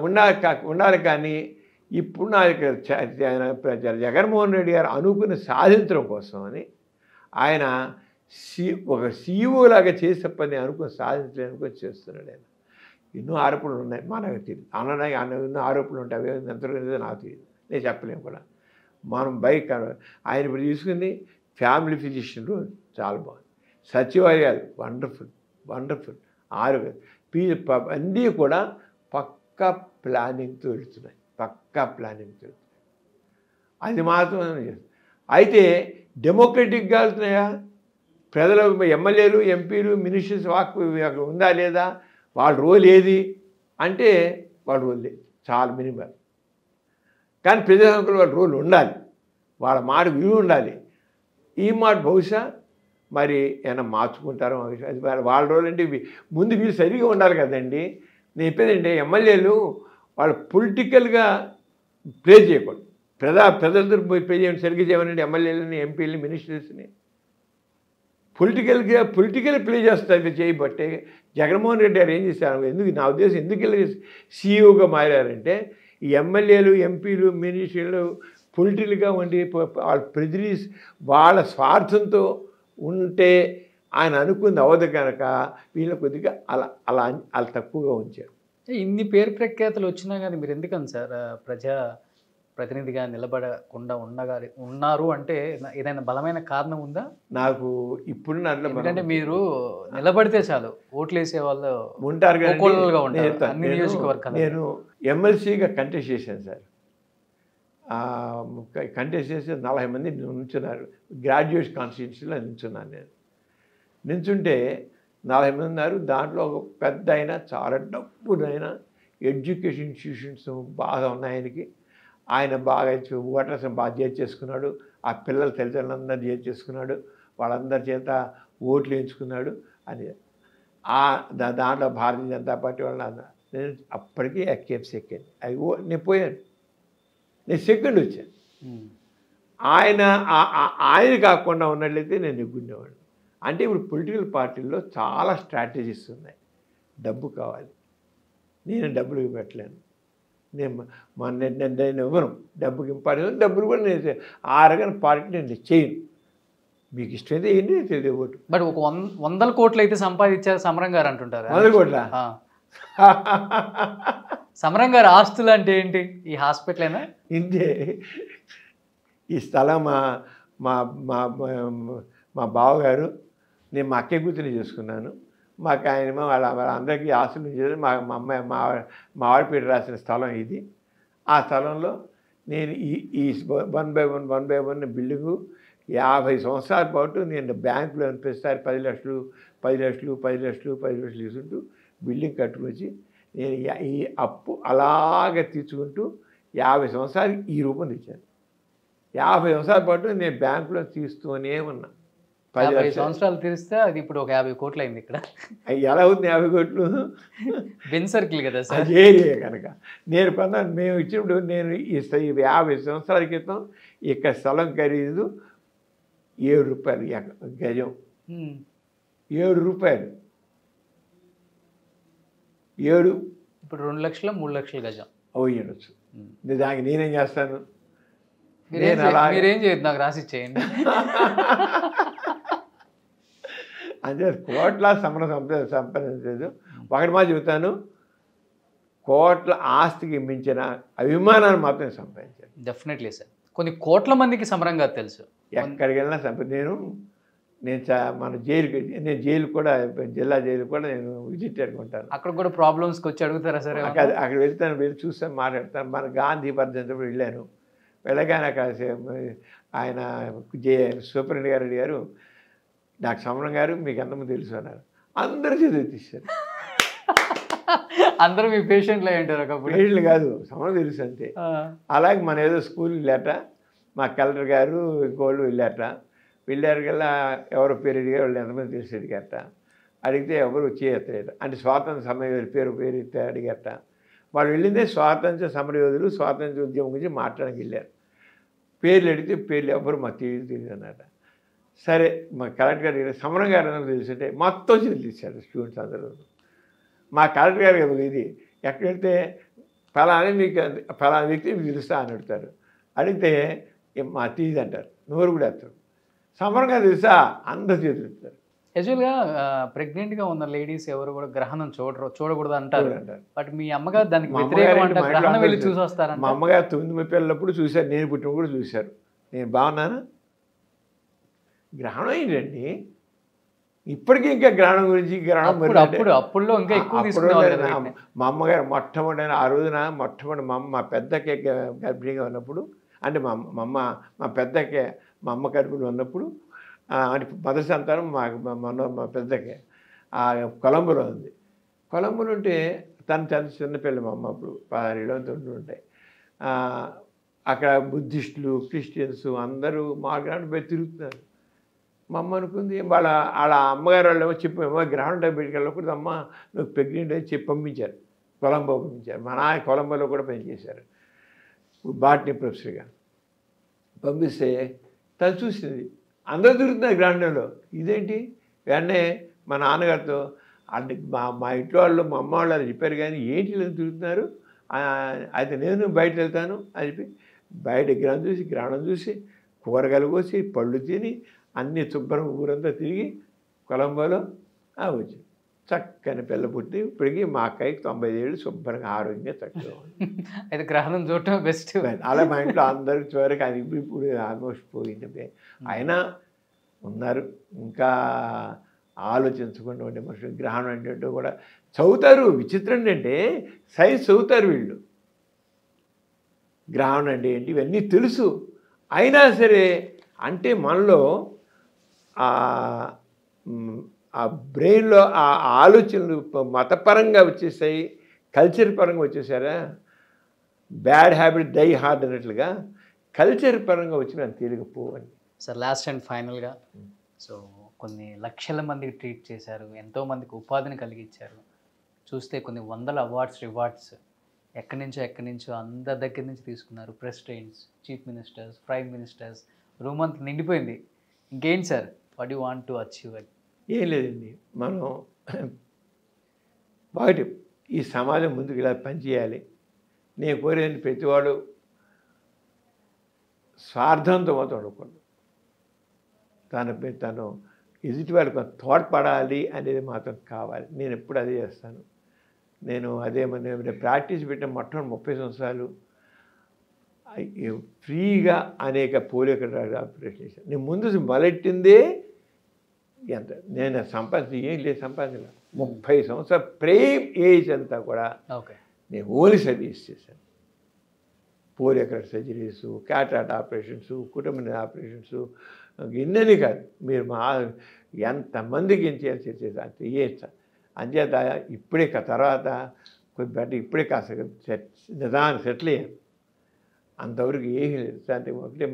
[SPEAKER 3] ఉండాలి. కానీ ఇప్పుడు జగన్మోహన్ రెడ్డి గారు అనుకుని సాధించడం కోసం అని ఆయన ఒక సీఈఓలాగా చేసే పని అనుకుని సాధించలేనుకొని చేస్తున్నాడు. ఆయన ఎన్నో ఆరోపణలు ఉన్నాయి, మనకు తెలియదు. ఎన్నో ఆరోపణలు ఉంటాయి, అవి ఎంతలో నాకు తెలియదు, నేను చెప్పలేము కూడా. మనం ఆయన ఇప్పుడు తీసుకుంది ఫ్యామిలీ ఫిజిషియన్ రోల్ చాలా బాగుంది. సచివాలయాలు వండర్ఫుల్, అన్నీ కూడా పక్కా ప్లానింగ్తో వెళ్తున్నాయి. అది మాత్రం అయితే డెమోక్రటిక్గా వెళ్తున్నాయా, ప్రజల ఎమ్మెల్యేలు ఎంపీలు మినిస్టర్స్ వాక్ ఉందా లేదా, వాళ్ళ రోల్ ఏది అంటే వాళ్ళ రోల్ లేదు, చాలా మినిమం. కానీ ప్రజాస్వామ్యంలో వాళ్ళ రోల్ ఉండాలి, వాళ్ళ మాట విలువ ఉండాలి. ఈ మాట బహుశా మరి ఏమైనా మార్చుకుంటారో అది వాళ్ళ రోల్. అంటే ముందు వీళ్ళు సరిగా ఉండాలి కదండి. నేను చెప్పేదంటే ఎమ్మెల్యేలు వాళ్ళు పొలిటికల్గా ప్లే చేయకూడదు. ప్రజలతో ప్లే చేయండి, సరిగ్గా చేయమనండి ఎమ్మెల్యేలని, ఎంపీలని, మినిస్టర్స్ని. పొలిటికల్ ప్లే చేస్తారు చేయబట్టే జగన్మోహన్ రెడ్డి గారు ఏం చేశారు, నా ఉద్దేశం ఎందుకు సీఈఓగా మారారంటే ఈ ఎమ్మెల్యేలు ఎంపీలు మినిస్టర్లు పొలిటికల్గా ఉండి వాళ్ళ స్వార్థంతో ఉంటే ఆయన అనుకుంది అవ్వదు కనుక వీళ్ళు కొద్దిగా అలా తక్కువగా ఉంచారు.
[SPEAKER 2] ఇన్ని పేరు ప్రఖ్యాతులు వచ్చినా కానీ మీరు ఎందుకని సార్ ప్రజా ప్రతినిధిగా నిలబడకుండా ఉన్నారు అంటే ఏదైనా బలమైన కారణం ఉందా?
[SPEAKER 3] నాకు ఇప్పుడున్న దాంట్లో
[SPEAKER 2] ఎందుకంటే మీరు నిలబడితే చాలు ఓట్లు వేసే వాళ్ళు
[SPEAKER 3] ఉంటారు కానీ
[SPEAKER 2] కోకొల్లలుగా ఉంటారు అన్ని
[SPEAKER 3] నేను
[SPEAKER 2] నియోజకవర్గాలు.
[SPEAKER 3] ఎమ్మెల్సీగా కంటెస్ట్ చేశాను సార్. కంటెస్ట్ చేసి 40 మంది నిల్చున్నారు. గ్రాడ్యుయేట్ కాన్స్టిట్యూన్సీలో నిల్చున్నాను నేను. నిల్చుంటే 40 మంది ఉన్నారు. దాంట్లో ఒక పెద్ద అయినా చాలా డబ్బునైనా ఎడ్యుకేషన్ ఇన్స్టిట్యూషన్స్ బాగా ఉన్నాయి ఆయనకి. ఆయన బాగా ఓటర్స్ని బాగా చేర్చేసుకున్నాడు. ఆ పిల్లల తల్లిదండ్రులందరూ చేర్చేసుకున్నాడు. వాళ్ళందరి చేత ఓట్లు వేయించుకున్నాడు. అది దాంట్లో భారతీయ జనతా పార్టీ వాళ్ళని నేను అప్పటికీ ఎక్కేం సెకండ్ నేను పోయాను. నేను సెకండ్ వచ్చాను. ఆయన కాకుండా ఉన్నట్లయితే నేను నెగ్గుండేవాడిని. అంటే ఇప్పుడు పొలిటికల్ పార్టీల్లో చాలా స్ట్రాటజీస్ ఉన్నాయి. డబ్బు కావాలి. నేను డబ్బులు పెట్టలేను. నేను ఇవ్వను. డబ్బుకి ఇంపార్టెంట్. డబ్బులు కూడా నేను ఆ రకమైన పార్టీ నేను చేయను. మీకు ఇష్టమైతే ఏంటి తెలియదు ఓటు.
[SPEAKER 2] బట్ ఒక 100 కోట్లు అయితే సంపాదించారు సమరం గారు అంటుంటారు.
[SPEAKER 3] 100 కోట్ల
[SPEAKER 2] సమరం గారు ఆస్తులు అంటే ఏంటి? ఈ హాస్పిటల్
[SPEAKER 3] ఇంతే. ఈ స్థలం మా మా మా బావగారు, నేను మా అక్క కూతురిని చేసుకున్నాను. మాకు ఆయన వాళ్ళందరికీ ఆస్తులు ఇచ్చారు. మా అమ్మాయి మా ఆడపీట రాసిన స్థలం ఇది. ఆ స్థలంలో నేను ఈ 1 బై 1 బిల్డింగు 50 సంవత్సరాల పాటు నేను బ్యాంకులో ప్రతిసారి 10 లక్షలు 10 లక్షలు 10 లక్షలు 10 లక్షలు తీసుకుంటూ బిల్డింగ్ కట్టుకొచ్చి నేను ఈ అప్పు అలాగే తీర్చుకుంటూ 50 సంవత్సరాలు ఈ రూపం తెచ్చాను. 50 సంవత్సరాల పాటు నేను బ్యాంకులో తీస్తూనే ఉన్నా.
[SPEAKER 2] 50 సంవత్సరాలు తీరిస్తే అది ఇప్పుడు ఒక 50 కోట్లు అయింది. ఇక్కడ
[SPEAKER 3] ఎలా అవుతుంది 50 కోట్లు?
[SPEAKER 2] బెన్ సర్కిల్ కదా సార్.
[SPEAKER 3] అది ఏరియా కనుక మేము ఇచ్చినప్పుడు నేను ఈ 50 సంవత్సరాల క్రితం ఇక్కడ స్థలం ఖరీదు 7 రూపాయలు గజం. 7 రూపాయలు. 7
[SPEAKER 2] ఇప్పుడు 2 లక్షలు 3 లక్షల గజం
[SPEAKER 3] అయ్యొచ్చు. దానికి నేనేం చేస్తాను?
[SPEAKER 2] మీరేం చేయదు, నాకు రాసి ఇచ్చేయండి.
[SPEAKER 3] అంటే కోట్ల సంపాదించలేదు. ఒకటి మా చెబుతాను, కోట్ల ఆస్తికి మించిన అభిమానాన్ని మాత్రం సంపాదించాను.
[SPEAKER 2] Definitely sir. కొన్ని కోట్ల మందికి సమరం గారు తెలుసు.
[SPEAKER 3] ఎక్కడికి వెళ్ళినా మన జైలు కూడా జిల్లా జైలు కూడా నేను విజిట్ అనుకుంటాను.
[SPEAKER 2] అక్కడ కూడా ప్రాబ్లమ్స్కి వచ్చి అడుగుతారా సార్?
[SPEAKER 3] అక్కడ వెళ్తాను, వెళ్ళి చూస్తాను, మాట్లాడతాను. మన గాంధీ వర్ధంతిప్పుడు వెళ్ళాను. వెళ్ళగానే అక్కడ ఆయన సూపరింటెండెంట్ గారు నాకు సమరం గారు మీకు ఎంతమంది తెలుసు అన్నారు. అందరూ చదివి తీశారు.
[SPEAKER 2] అందరూ మీ పేషెంట్లు అయి ఉంటారు. ఒకప్పుడు
[SPEAKER 3] పేషెంట్లు కాదు, సమరం తెలుసు అంతే. అలాగే మన ఏదో స్కూల్ వెళ్ళాట, మా కలెక్టర్ గారు ఇంకోళ్ళు వెళ్ళారు కల్లా ఎవరో పేరు అడిగారు. వాళ్ళు ఎంతమంది తెలిసి అడిగారట. అడిగితే ఎవరు చేయట్లేదు. అంటే స్వాతంత్ర సమరయోధులు పేరు ఎత్తే అడిగారట. వాళ్ళు వెళ్ళిందే స్వాతంత్ర సమరయోధులు స్వాతంత్ర ఉద్యమం గురించి మాట్లాడడానికి వెళ్ళారు. పేర్లు అడిగితే పేర్లు ఎవరు మాకు తెలియదు అన్నమాట. సరే మా కలెక్టర్ గారు సమరం గారు అందరూ తెలుసుంటే మొత్తం తెలిసారు స్టూడెంట్స్ అందరూ. మా కలెక్టర్ గారు ఇది ఎక్కడ వెళ్తే ఫలానా వ్యక్తి మీకు తెలుస్తా అని అడుగుతారు. అడిగితే మా తీది అంటారు, నోరు కూడా వేస్తారు. సమరం గారు తెలుసా అందరు చేతులుతారు.
[SPEAKER 2] యాక్చువల్గా ప్రెగ్నెంట్గా ఉన్న లేడీస్ ఎవరు కూడా గ్రహణం చూడకూడదు అంటారు. బట్ మీ అమ్మగారు దానికి వ్యతిరేకంగా గ్రహణం వెళ్ళి చూసి వస్తారంట.
[SPEAKER 3] మా అమ్మగారు 9 పిల్లలప్పుడు చూశారు, నేను పుట్టినప్పుడు కూడా చూశారు. నేను బాగున్నాను. గ్రహణం ఏంటండి ఇప్పటికీ ఇంకా గ్రహణం గురించి
[SPEAKER 2] అప్పుడులో ఇంకా ఎక్కువ
[SPEAKER 3] మా అమ్మగారు మొట్టమొదటి ఆ రోజున మొట్టమొదటి మా పెద్దకే గర్భిణీగా ఉన్నప్పుడు, అంటే మా పెద్దకే మా అమ్మ కడుపులో ఉన్నప్పుడు, అంటే మొదటి సంతానం మా పెద్దకే కొలంబోలో ఉంది. కొలంబోలో ఉంటే తను చిన్నపిల్ల మా అమ్మ అప్పుడు 16 ఉంటాయి. అక్కడ బుద్ధిస్టులు క్రిస్టియన్స్ అందరూ మా గ్రహణం పోయి తిరుగుతున్నారు. మా అమ్మ అనుకుంది వాళ్ళ అమ్మగారు వాళ్ళు ఏమో చెప్పామో గ్రహణం బయటికి వెళ్ళకూడదు అమ్మ నువ్వు ప్రెగ్నెంట్ అని చెప్పి పంపించారు. కొలంబో పంపించారు. మా నాన్న కొలంబోలో కూడా పనిచేశారు బాటనీ ప్రొఫెసర్గా. పంపిస్తే తను చూసింది అందరూ తిరుగుతున్నారు గ్రహణంలో. ఇదేంటి వెంటనే మా నాన్నగారితో అంటే మా ఇంట్లో వాళ్ళు మా అమ్మ వాళ్ళు చెప్పారు కానీ ఏంటి ఇలా తిరుగుతున్నారు, అయితే నేను బయట వెళ్తాను అని చెప్పి బయట గ్రహణం చూసి కూరగాయలు కోసి పళ్ళు తిని అన్ని శుభ్రం ఊరంతా తిరిగి కొలంబోలో వచ్చి చక్కని పిల్ల పుట్టి ఇప్పటికీ మా అక్కకి 95 ఏళ్ళు శుభ్రంగా ఆరోగ్యంగా చక్కగా ఉంది.
[SPEAKER 2] అయితే గ్రహణం చూడటం బెస్ట్.
[SPEAKER 3] అలా మా ఇంట్లో అందరికి చివరికి అది ఇప్పుడు ఆల్మోస్ట్ పోయింది. అయినా ఉన్నారు ఇంకా ఆలోచించకుండా ఉండే మనుషులు. గ్రహణం అంటే కూడా చదువుతారు. విచిత్రం ఏంటంటే సైన్స్ చదువుతారు వీళ్ళు. గ్రహణం అంటే ఏంటి ఇవన్నీ తెలుసు. అయినా సరే అంటే మనలో ఆ బ్రెయిన్లో ఆ ఆలోచనలు మతపరంగా వచ్చేసాయి, కల్చర్ పరంగా వచ్చేసారా. బ్యాడ్ హ్యాబిట్ డై హార్డ్ అన్నట్లుగా కల్చర్ పరంగా వచ్చి నేను తేలికపోవండి.
[SPEAKER 2] సార్ లాస్ట్ అండ్ ఫైనల్గా, సో కొన్ని లక్షల మందికి ట్రీట్ చేశారు, ఎంతోమందికి ఉపాధిని కలిగించారు, చూస్తే కొన్ని వందల అవార్డ్స్ రివార్డ్స్ ఎక్కడి నుంచో అందరి దగ్గర నుంచి తీసుకున్నారు. Presidents, chief ministers, prime ministers, room అంతా నిండిపోయింది. ఇంకేంటి sir, what you want to achieve?
[SPEAKER 3] ఏం లేదండి, మనం ఒకటి ఈ సమాజం ముందుకు ఇలా పనిచేయాలి. నేను కోరేది ప్రతివాడు స్వార్థంతో మాత్రం ఉండకూడదు. తను ఎదుటి వాళ్ళకి తోడ్పడాలి అనేది మాత్రం కావాలి. నేను ఎప్పుడు అదే చేస్తాను. నేను ప్రాక్టీస్ పెట్టిన మొట్టమొదటి 30 సంవత్సరాలు ఫ్రీగా అనేక పోలియో ఆపరేషన్ చేశాను. నేను ముందు మొదలెట్టిందే ఎంత నేను సంపాదించి ఏం లేదు, సంపాదించలే. 30 సంవత్సరాల ప్రేమ్ ఏజ్ అంతా కూడా నేను ఓన్లీ సర్వీస్ చేశాను. పోలియో సర్జరీసు, క్యాటరాక్ట్ ఆపరేషన్స్, కుటుంబ ఆపరేషన్స్, ఇన్నని కాదు. మీరు ఎంతమందికి ఏం చేయాల్సి చేసి ఏ అంచేత ఇప్పుడే తర్వాత కొద్ది ఇప్పుడే కాస్త నిదానం సెటిల్ అయ్యాను. అంతవరకు ఏమీ లేదు. అంటే ఒకటి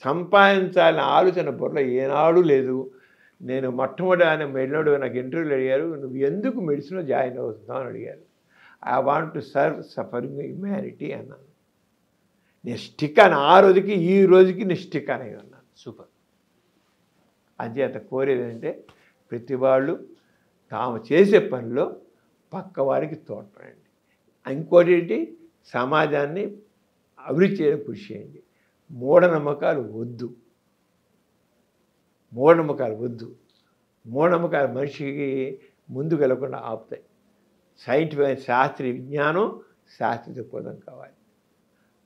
[SPEAKER 3] సంపాదించాలనే ఆలోచన బుర్రలో ఏనాడు లేదు. నేను మొట్టమొదటి ఆయన మెడినోడు నాకు ఇంటర్వ్యూలు అడిగారు, నువ్వు ఎందుకు మెడిసిన్లో జాయిన్ అవుతున్నావు అని అడిగారు. I want to serve suffering humanity అన్నాను. నేను స్టిక్ అని ఆ రోజుకి ఈ రోజుకి నేను స్టిక్ అని ఉన్నాను.
[SPEAKER 2] సూపర్.
[SPEAKER 3] అంచేత కోరేది అంటే ప్రతి వాళ్ళు తాము చేసే పనిలో పక్కవారికి తోడ్పడండి. ఇంకోటి ఏంటి, సమాజాన్ని అభివృద్ధి చేయడం కృషి చేయండి. మూఢనమ్మకాలు వద్దు. మూఢనమ్మకాలు మనిషికి ముందుకు వెళ్ళకుండా ఆపుతాయి. సైంటిఫిక్ శాస్త్రీయ విజ్ఞానం, శాస్త్రీయ దృక్పథం కావాలి.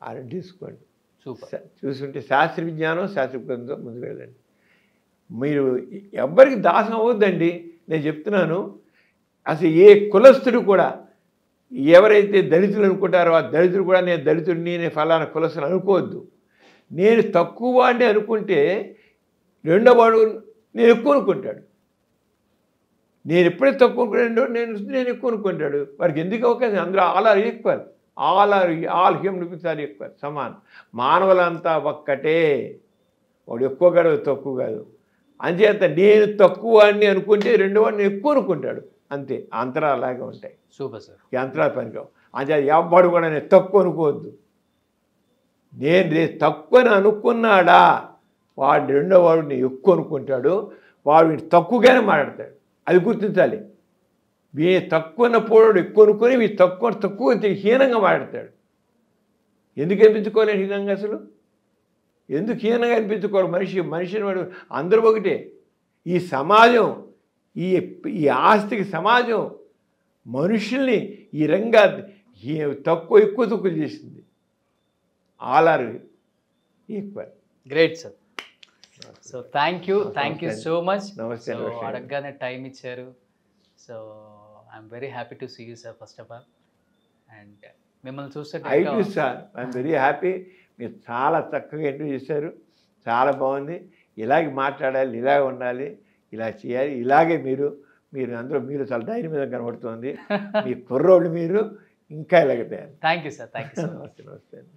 [SPEAKER 3] అది తీసుకోండి. చూసుకుంటే శాస్త్రీయ విజ్ఞానం, శాస్త్రీయ దృక్పథంతో ముందుకు వెళ్ళండి. మీరు ఎవ్వరికి దాసం అవ్వద్దండి. నేను చెప్తున్నాను, అసలు ఏ కులస్తుడు కూడా ఎవరైతే దళితులు అనుకుంటారో ఆ దళితుడు కూడా నేను దళితుడిని, నేను ఫలానా కులస్తుని అనుకోవద్దు. నేను తక్కువ వాడిని అనుకుంటే రెండో వాడు నేను ఎక్కువ అనుకుంటాడు. నేను ఎప్పుడైతే తక్కువ అనుకుంటాడో నేను ఎక్కువ అనుకుంటాడు. వాడికి ఎందుకు అవకాశం? అందులో all human beings are equal, సమానం. మానవులంతా ఒక్కటే. వాడు ఎక్కువ కాదు, తక్కువ కాదు. అంచేత నేను తక్కువ వాడిని అనుకుంటే రెండో వాడిని ఎక్కువ అనుకుంటాడు. అంతే, అంతరాలు అలాగే ఉంటాయి.
[SPEAKER 2] Super sir.
[SPEAKER 3] ఈ అంతరాలు పనికావు. అంచేత ఎవ్వడు కూడా నేను తక్కువ అనుకోవద్దు. నేను తక్కువని అనుకున్నాడా వాడు రెండో వాడు నేను ఎక్కువ అనుకుంటాడు. వాడు తక్కువగానే మాట్లాడతాడు. అది గుర్తించాలి. తక్కువ పోడు ఎక్కువ అనుకుని తక్కువ హీనంగా మాట్లాడతాడు. ఎందుకు అనిపించుకోవాలి హీనంగా? అసలు ఎందుకు హీనంగా అనిపించుకోవాలి? మనిషిని వాడు అందరూ ఒకటే. ఈ సమాజం, ఈ ఆస్తికి సమాజం మనుషుల్ని ఈ రంగా ఎక్కువ చేసింది. All are equal.
[SPEAKER 2] Great sir. So thank you so much.
[SPEAKER 3] నమస్తే.
[SPEAKER 2] అడగగానే టైం ఇచ్చారు. So I'm very happy to see you sir first of all. And మిమ్మల్ని చూస్తే
[SPEAKER 3] సార్ ఐఎమ్ వెరీ హ్యాపీ. మీరు చాలా చక్కగా ఇంటర్వ్యూ చేశారు. చాలా బాగుంది. ఇలాగే మాట్లాడాలి, ఇలాగే ఉండాలి, ఇలా చేయాలి. ఇలాగే మీరు అందరూ చాలా ధైర్యం మీద కనబడుతుంది. మీ కుర్రోళ్ళు మీరు ఇంకా ఇలాగే తయారు.
[SPEAKER 2] Thank you sir.
[SPEAKER 3] నమస్తే. నమస్తే అండి.